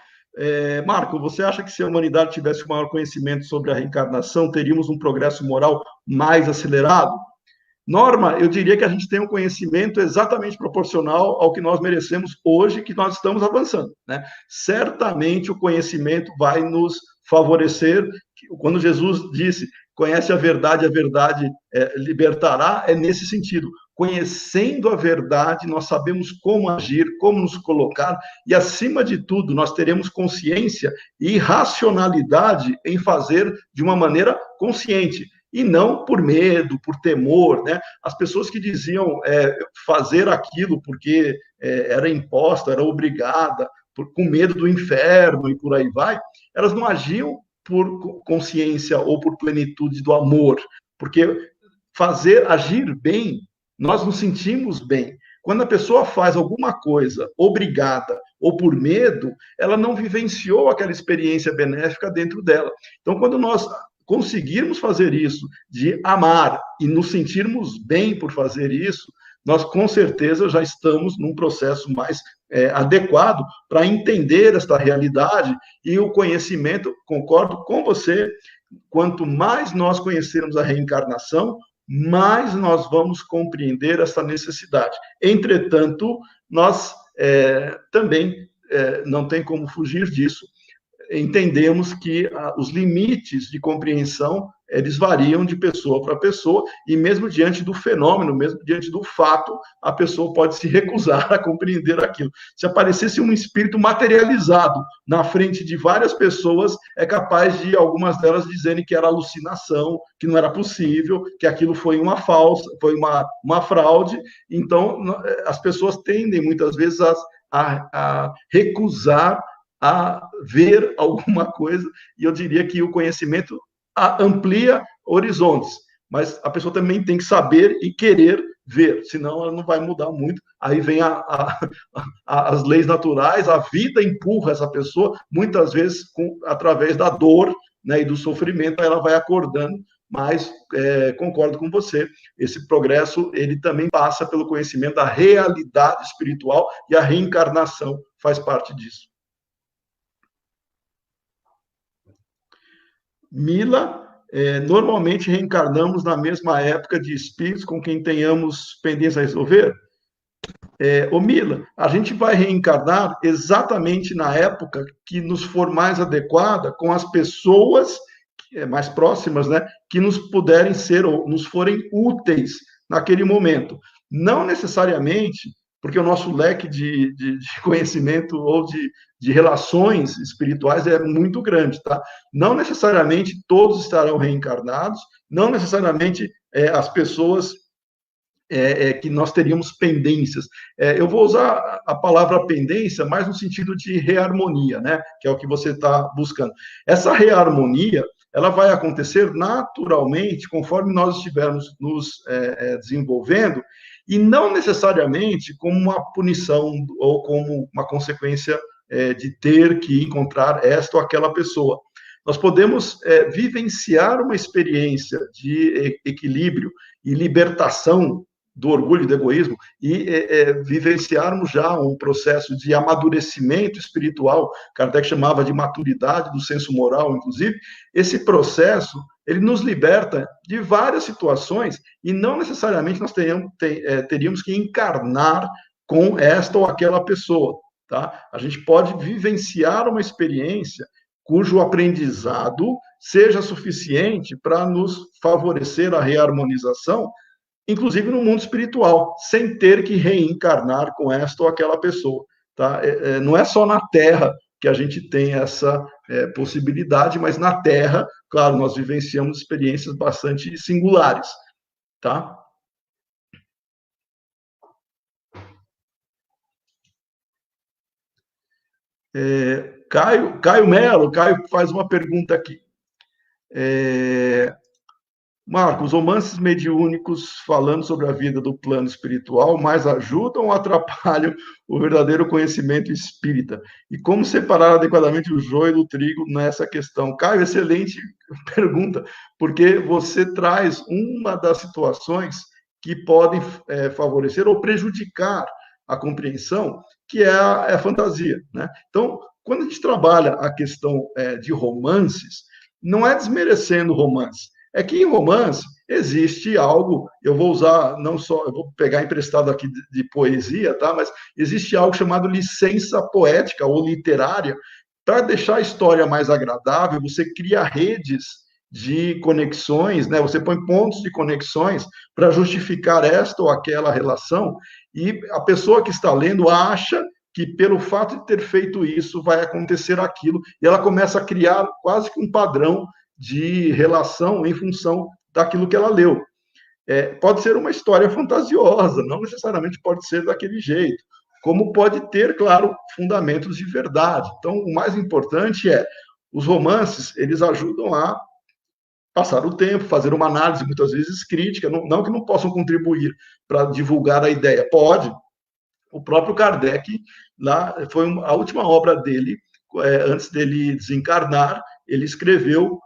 Marco, você acha que se a humanidade tivesse maior conhecimento sobre a reencarnação, teríamos um progresso moral mais acelerado? Norma, eu diria que a gente tem um conhecimento exatamente proporcional ao que nós merecemos hoje, que nós estamos avançando, né? Certamente o conhecimento vai nos favorecer. Quando Jesus disse, conhece a verdade libertará, é nesse sentido. Conhecendo a verdade, nós sabemos como agir, como nos colocar, e, acima de tudo, nós teremos consciência e racionalidade em fazer de uma maneira consciente. E não por medo, por temor, né? As pessoas que diziam fazer aquilo porque era imposta, era obrigada, com medo do inferno e por aí vai, elas não agiam por consciência ou por plenitude do amor, porque agir bem, nós nos sentimos bem. Quando a pessoa faz alguma coisa obrigada ou por medo, ela não vivenciou aquela experiência benéfica dentro dela. Então, quando nós conseguirmos fazer isso, de amar e nos sentirmos bem por fazer isso, nós com certeza já estamos num processo mais adequado para entender esta realidade. E o conhecimento, concordo com você, quanto mais nós conhecermos a reencarnação, mais nós vamos compreender essa necessidade. Entretanto, nós também não tem como fugir disso, entendemos que os limites de compreensão, eles variam de pessoa para pessoa, e mesmo diante do fenômeno, mesmo diante do fato, a pessoa pode se recusar a compreender aquilo. Se aparecesse um espírito materializado na frente de várias pessoas, é capaz de algumas delas dizerem que era alucinação, que não era possível, que aquilo foi uma falsa, foi uma fraude. Então, as pessoas tendem muitas vezes a recusar a ver alguma coisa, e eu diria que o conhecimento amplia horizontes, mas a pessoa também tem que saber e querer ver, senão ela não vai mudar muito. Aí vem as leis naturais, a vida empurra essa pessoa, muitas vezes através da dor, né, e do sofrimento, ela vai acordando, mas concordo com você, esse progresso, ele também passa pelo conhecimento da realidade espiritual, e a reencarnação faz parte disso. Mila, normalmente reencarnamos na mesma época de espíritos com quem tenhamos pendência a resolver? Mila, a gente vai reencarnar exatamente na época que nos for mais adequada, com as pessoas mais próximas, né, que nos puderem ser ou nos forem úteis naquele momento. não necessariamente porque o nosso leque de conhecimento ou de relações espirituais é muito grande, tá? Não necessariamente todos estarão reencarnados, não necessariamente as pessoas que nós teríamos pendências. Eu vou usar a palavra pendência mais no sentido de reharmonia, né? Que é o que você está buscando. Essa reharmonia, ela vai acontecer naturalmente conforme nós estivermos nos desenvolvendo, e não necessariamente como uma punição ou como uma consequência de ter que encontrar esta ou aquela pessoa. Nós podemos vivenciar uma experiência de equilíbrio e libertação do orgulho e do egoísmo e vivenciarmos já um processo de amadurecimento espiritual, Kardec chamava de maturidade do senso moral, inclusive. Esse processo, ele nos liberta de várias situações e não necessariamente nós teríamos que encarnar com esta ou aquela pessoa, tá? A gente pode vivenciar uma experiência cujo aprendizado seja suficiente para nos favorecer a reharmonização, inclusive no mundo espiritual, sem ter que reencarnar com esta ou aquela pessoa. Tá? Não é só na Terra que a gente tem essa possibilidade, mas na Terra, claro, nós vivenciamos experiências bastante singulares. Tá? Caio Melo, Caio faz uma pergunta aqui. Marcos, romances mediúnicos falando sobre a vida do plano espiritual mais ajudam ou atrapalham o verdadeiro conhecimento espírita? E como separar adequadamente o joio do trigo nessa questão? Caio, excelente pergunta, porque você traz uma das situações que podem favorecer ou prejudicar a compreensão, que é a fantasia, né? Então, quando a gente trabalha a questão de romances, não é desmerecendo o romance, é que em romance existe algo, eu vou usar, não só, eu vou pegar emprestado aqui de poesia, tá? Mas existe algo chamado licença poética ou literária, para deixar a história mais agradável, você cria redes de conexões, né? Você põe pontos de conexões para justificar esta ou aquela relação, e a pessoa que está lendo acha que pelo fato de ter feito isso vai acontecer aquilo, e ela começa a criar quase que um padrão de relação em função daquilo que ela leu. Pode ser uma história fantasiosa, não necessariamente pode ser daquele jeito, como pode ter, claro, fundamentos de verdade. Então, o mais importante os romances, eles ajudam a passar o tempo, fazer uma análise, muitas vezes crítica, não que não possam contribuir para divulgar a ideia, pode. O próprio Kardec, lá, foi a última obra dele, antes dele desencarnar, ele escreveu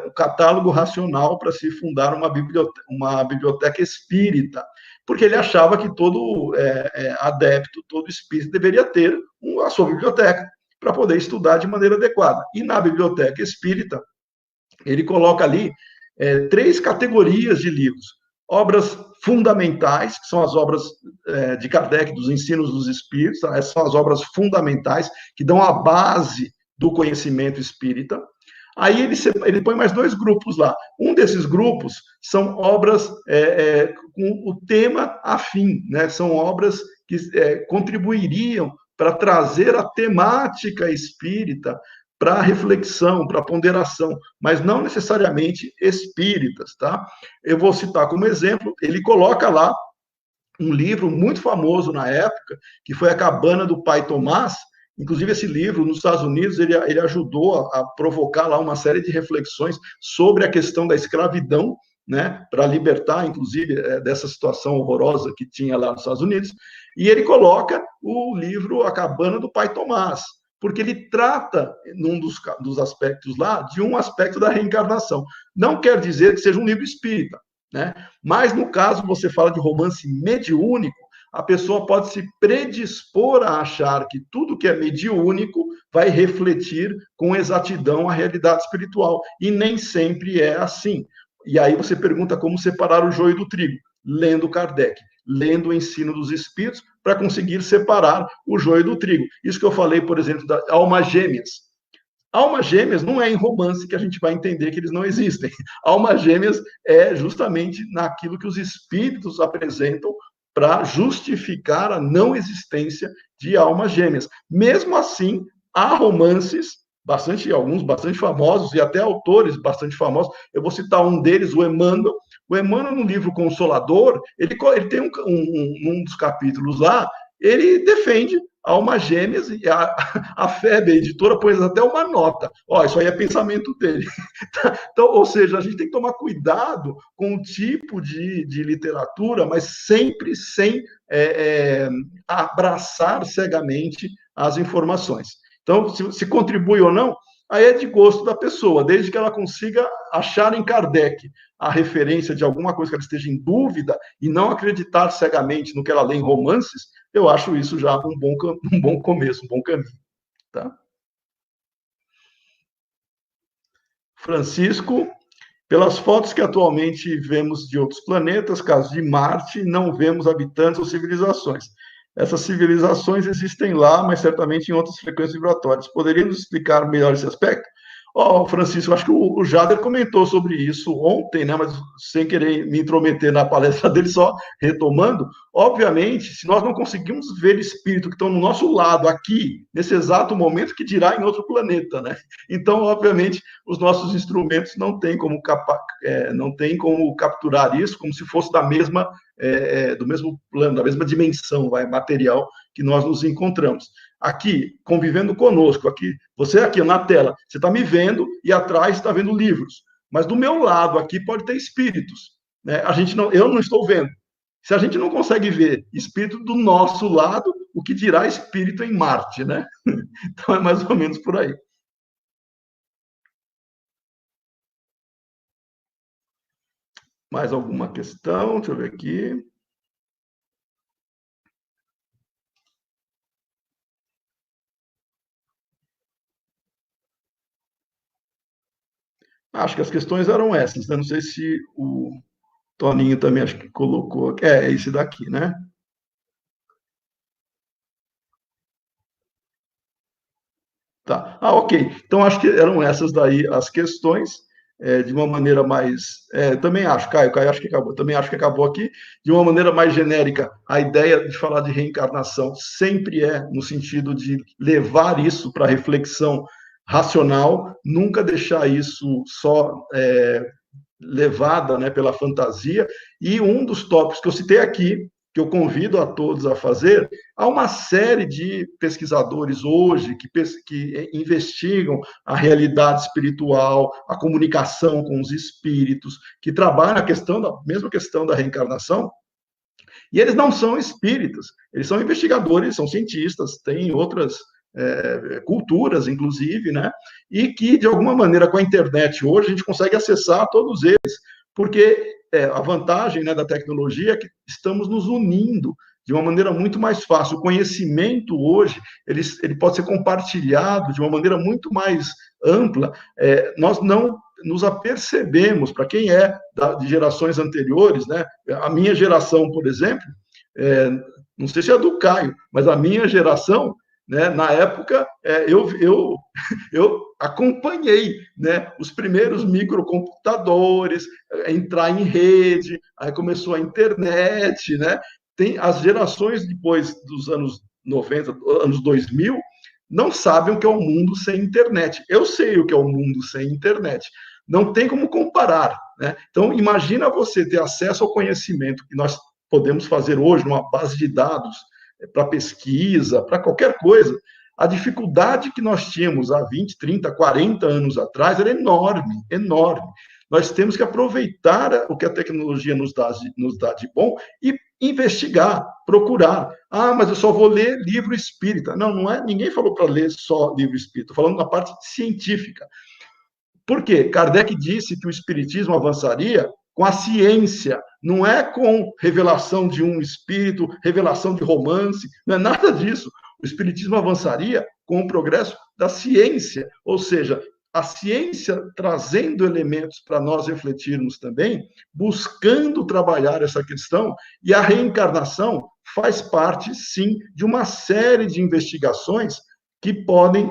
o catálogo racional para se fundar uma biblioteca espírita, porque ele achava que todo adepto, todo espírita deveria ter a sua biblioteca para poder estudar de maneira adequada. E na biblioteca espírita, ele coloca ali 3 categorias de livros: obras fundamentais, que são as obras de Kardec, dos ensinos dos espíritos, tá? Essas são as obras fundamentais que dão a base do conhecimento espírita. Aí ele põe mais 2 grupos lá. Um desses grupos são obras com o tema afim, né? São obras que contribuiriam para trazer a temática espírita para reflexão, para ponderação, mas não necessariamente espíritas, tá? Eu vou citar como exemplo, ele coloca lá um livro muito famoso na época, que foi A Cabana do Pai Tomás. Inclusive, esse livro, nos Estados Unidos, ele ajudou a provocar lá uma série de reflexões sobre a questão da escravidão, né, para libertar, inclusive, dessa situação horrorosa que tinha lá nos Estados Unidos. E ele coloca o livro A Cabana do Pai Tomás, porque ele trata, num dos aspectos lá, de um aspecto da reencarnação. Não quer dizer que seja um livro espírita, né? Mas, no caso, você fala de romance mediúnico, a pessoa pode se predispor a achar que tudo que é mediúnico vai refletir com exatidão a realidade espiritual. E nem sempre é assim. E aí você pergunta como separar o joio do trigo. Lendo Kardec, lendo o ensino dos espíritos, para conseguir separar o joio do trigo. Isso que eu falei, por exemplo, da almas gêmeas. Almas gêmeas não é em romance que a gente vai entender que eles não existem. Almas gêmeas é justamente naquilo que os espíritos apresentam para justificar a não existência de almas gêmeas. Mesmo assim, há romances, alguns bastante famosos, e até autores bastante famosos. Eu vou citar um deles, o Emmanuel. O Emmanuel, no livro Consolador, ele tem um dos capítulos lá, ele defende almas gêmeas, e a FEB, a editora, pôs até uma nota. Ó, isso aí é pensamento dele. Então, ou seja, a gente tem que tomar cuidado com o tipo de literatura, mas sempre sem abraçar cegamente as informações. Então, se contribui ou não, aí é de gosto da pessoa, desde que ela consiga achar em Kardec a referência de alguma coisa que ela esteja em dúvida e não acreditar cegamente no que ela lê em romances, eu acho isso já um bom começo, um bom caminho. Tá? Francisco, pelas fotos que atualmente vemos de outros planetas, caso de Marte, não vemos habitantes ou civilizações. Essas civilizações existem lá, mas certamente em outras frequências vibratórias. Poderia nos explicar melhor esse aspecto? Francisco, acho que o Jader comentou sobre isso ontem, né? Mas sem querer me intrometer na palestra dele, só retomando. Obviamente, se nós não conseguimos ver espíritos que estão no nosso lado aqui, nesse exato momento, que dirá em outro planeta, né? Então, obviamente, os nossos instrumentos não têm como capturar isso como se fosse do mesmo plano, da mesma dimensão material que nós nos encontramos. Aqui, convivendo conosco, você aqui na tela, você está me vendo e atrás está vendo livros. Mas do meu lado aqui pode ter espíritos. Né? Eu não estou vendo. Se a gente não consegue ver espírito do nosso lado, o que dirá espírito em Marte, né? Então é mais ou menos por aí. Mais alguma questão? Deixa eu ver aqui. Acho que as questões eram essas, né? Não sei se o Toninho também acho que colocou. É esse daqui, né? Tá. Ok. Então, acho que eram essas daí as questões, de uma maneira mais. Também acho, Caio, acho que acabou. Também acho que acabou aqui. De uma maneira mais genérica, a ideia de falar de reencarnação sempre é no sentido de levar isso para reflexão racional, nunca deixar isso só levada, né, pela fantasia. E um dos tópicos que eu citei aqui, que eu convido a todos a fazer, há uma série de pesquisadores hoje que investigam a realidade espiritual, a comunicação com os espíritos, que trabalham a mesma questão da reencarnação, e eles não são espíritas, eles são investigadores, são cientistas, têm outras culturas, inclusive, né? E que, de alguma maneira, com a internet hoje, a gente consegue acessar todos eles, porque a vantagem, né, da tecnologia é que estamos nos unindo de uma maneira muito mais fácil. O conhecimento hoje, ele pode ser compartilhado de uma maneira muito mais ampla. Nós não nos apercebemos, para quem de gerações anteriores, né? A minha geração, por exemplo, não sei se é do Caio, mas a minha geração, né, na época, eu acompanhei, né, os primeiros microcomputadores, entrar em rede, aí começou a internet, né? Tem as gerações depois dos anos 90, anos 2000, não sabem o que é um mundo sem internet. Eu sei o que é um mundo sem internet. Não tem como comparar, né? Então, imagina você ter acesso ao conhecimento que nós podemos fazer hoje numa base de dados, para pesquisa, para qualquer coisa. A dificuldade que nós tínhamos há 20, 30, 40 anos atrás era enorme, enorme. Nós temos que aproveitar o que a tecnologia nos dá de bom e investigar, procurar. Mas eu só vou ler livro espírita. Não, não é. Ninguém falou para ler só livro espírita. Estou falando na parte científica. Por quê? Kardec disse que o espiritismo avançaria com a ciência, não é com revelação de um espírito, revelação de romance, não é nada disso. O espiritismo avançaria com o progresso da ciência, ou seja, a ciência trazendo elementos para nós refletirmos também, buscando trabalhar essa questão, e a reencarnação faz parte, sim, de uma série de investigações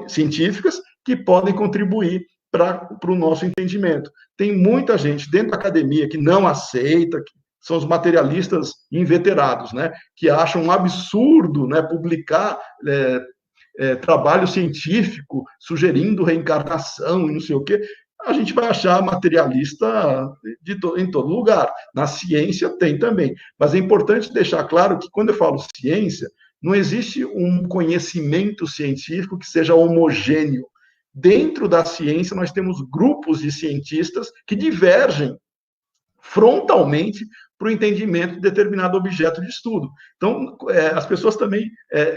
científicas, que podem contribuir para o nosso entendimento. Tem muita gente dentro da academia que não aceita, que são os materialistas inveterados, né, que acham um absurdo, né, publicar trabalho científico sugerindo reencarnação e não sei o quê. A gente vai achar materialista em todo lugar. Na ciência tem também. Mas é importante deixar claro que, quando eu falo ciência, não existe um conhecimento científico que seja homogêneo. Dentro da ciência, nós temos grupos de cientistas que divergem frontalmente para o entendimento de determinado objeto de estudo. Então, as pessoas também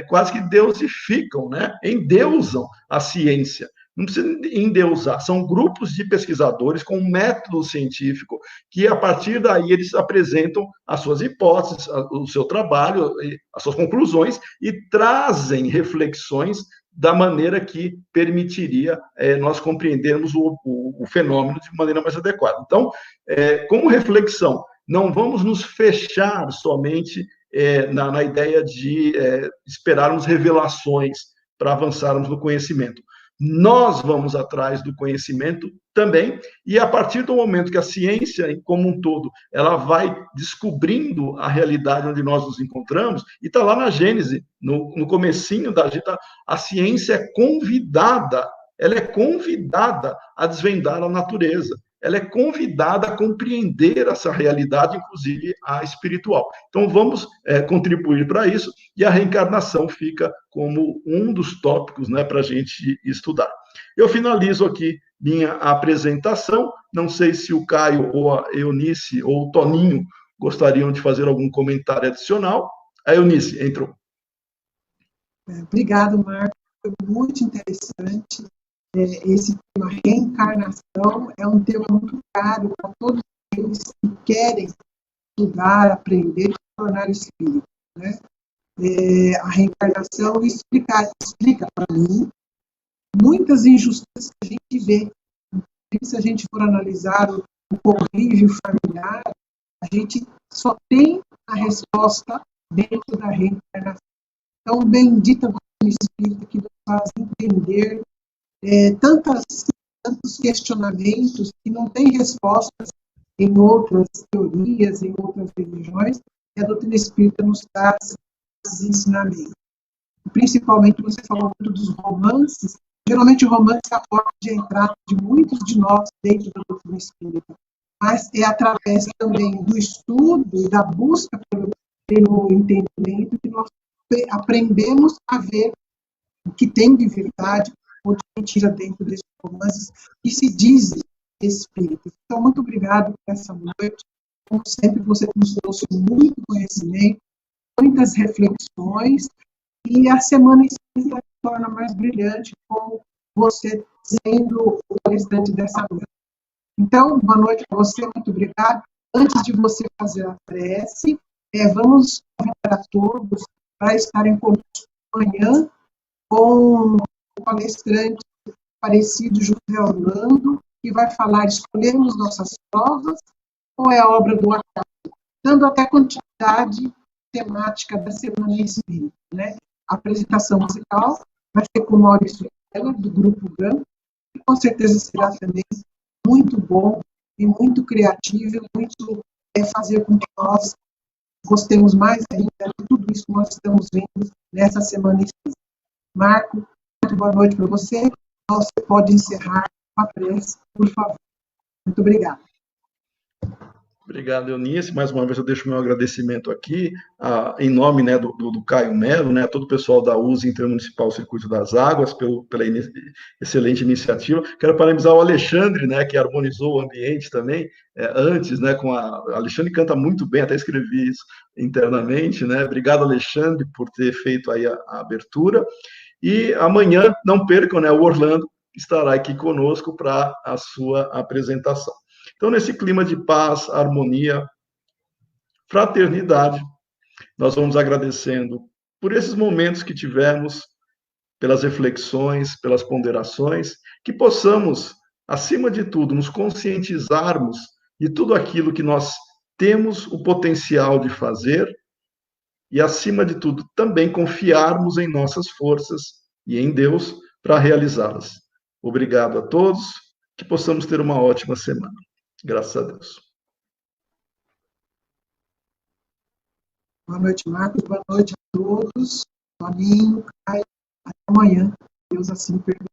quase que deusificam, né? Endeusam a ciência. Não precisa endeusar, são grupos de pesquisadores com um método científico que, a partir daí, eles apresentam as suas hipóteses, o seu trabalho, as suas conclusões e trazem reflexões da maneira que permitiria nós compreendermos o fenômeno de maneira mais adequada. Então, como reflexão, não vamos nos fechar somente na ideia de esperarmos revelações para avançarmos no conhecimento. Nós vamos atrás do conhecimento também, e a partir do momento que a ciência, como um todo, ela vai descobrindo a realidade onde nós nos encontramos, e está lá na Gênese, no comecinho da Gita, a ciência ela é convidada a desvendar a natureza, ela é convidada a compreender essa realidade, inclusive a espiritual. Então, vamos contribuir para isso, e a reencarnação fica como um dos tópicos, né, para a gente estudar. Eu finalizo aqui minha apresentação. Não sei se o Caio, ou a Eunice, ou o Toninho gostariam de fazer algum comentário adicional. A Eunice entrou. Obrigado, Marco. Foi muito interessante. Esse tema reencarnação é um tema muito caro para todos aqueles que querem estudar, aprender e se tornar espírito, né? A reencarnação explica para mim muitas injustiças que a gente vê. Se a gente for analisar o convívio familiar, a gente só tem a resposta dentro da reencarnação. Então, bendita doutrina espírita que nos faz entender tantos questionamentos que não têm respostas em outras teorias, em outras religiões, e a doutrina espírita nos traz esses ensinamentos. Principalmente, você falou muito dos romances. Geralmente, o romance é a porta de entrada de muitos de nós dentro da doutrina espírita, mas é através também do estudo e da busca pelo entendimento que nós aprendemos a ver o que tem de verdade ou de mentira dentro desses romances que se dizem espíritas. Então, muito obrigado por essa noite. Como sempre, você nos trouxe muito conhecimento, muitas reflexões, e a Semana Espírita se torna mais brilhante com você sendo o palestrante dessa noite. Então, boa noite para você, muito obrigado. Antes de você fazer a prece, vamos convidar a todos para estarem conosco amanhã com o palestrante Aparecido José Orlando, que vai falar Escolhemos Nossas Provas ou é a obra do acaso, dando até quantidade temática da Semana Espírita, né? A apresentação musical vai ser com o Maurício Stella, do Grupo GAM, que com certeza será também muito bom e muito criativo, muito fazer com que nós gostemos mais ainda de tudo isso que nós estamos vendo nessa Semana Espírita. Marco, muito boa noite para você. Você pode encerrar a prece, por favor. Muito obrigada. Obrigado, Eunice. Mais uma vez eu deixo meu agradecimento aqui, em nome, né, do Caio Melo, né, a todo o pessoal da USE Intermunicipal Circuito das Águas, pela excelente iniciativa. Quero parabenizar o Alexandre, né, que harmonizou o ambiente também, antes, né, Alexandre canta muito bem, até escrevi isso internamente, né. Obrigado, Alexandre, por ter feito aí a abertura. E amanhã, não percam, né, o Orlando estará aqui conosco para a sua apresentação. Então, nesse clima de paz, harmonia, fraternidade, nós vamos agradecendo por esses momentos que tivemos, pelas reflexões, pelas ponderações, que possamos, acima de tudo, nos conscientizarmos de tudo aquilo que nós temos o potencial de fazer e, acima de tudo, também confiarmos em nossas forças e em Deus para realizá-las. Obrigado a todos, que possamos ter uma ótima semana. Graças a Deus. Boa noite, Marcos. Boa noite a todos. Toninho, Caio. Até amanhã. Deus assim permitir.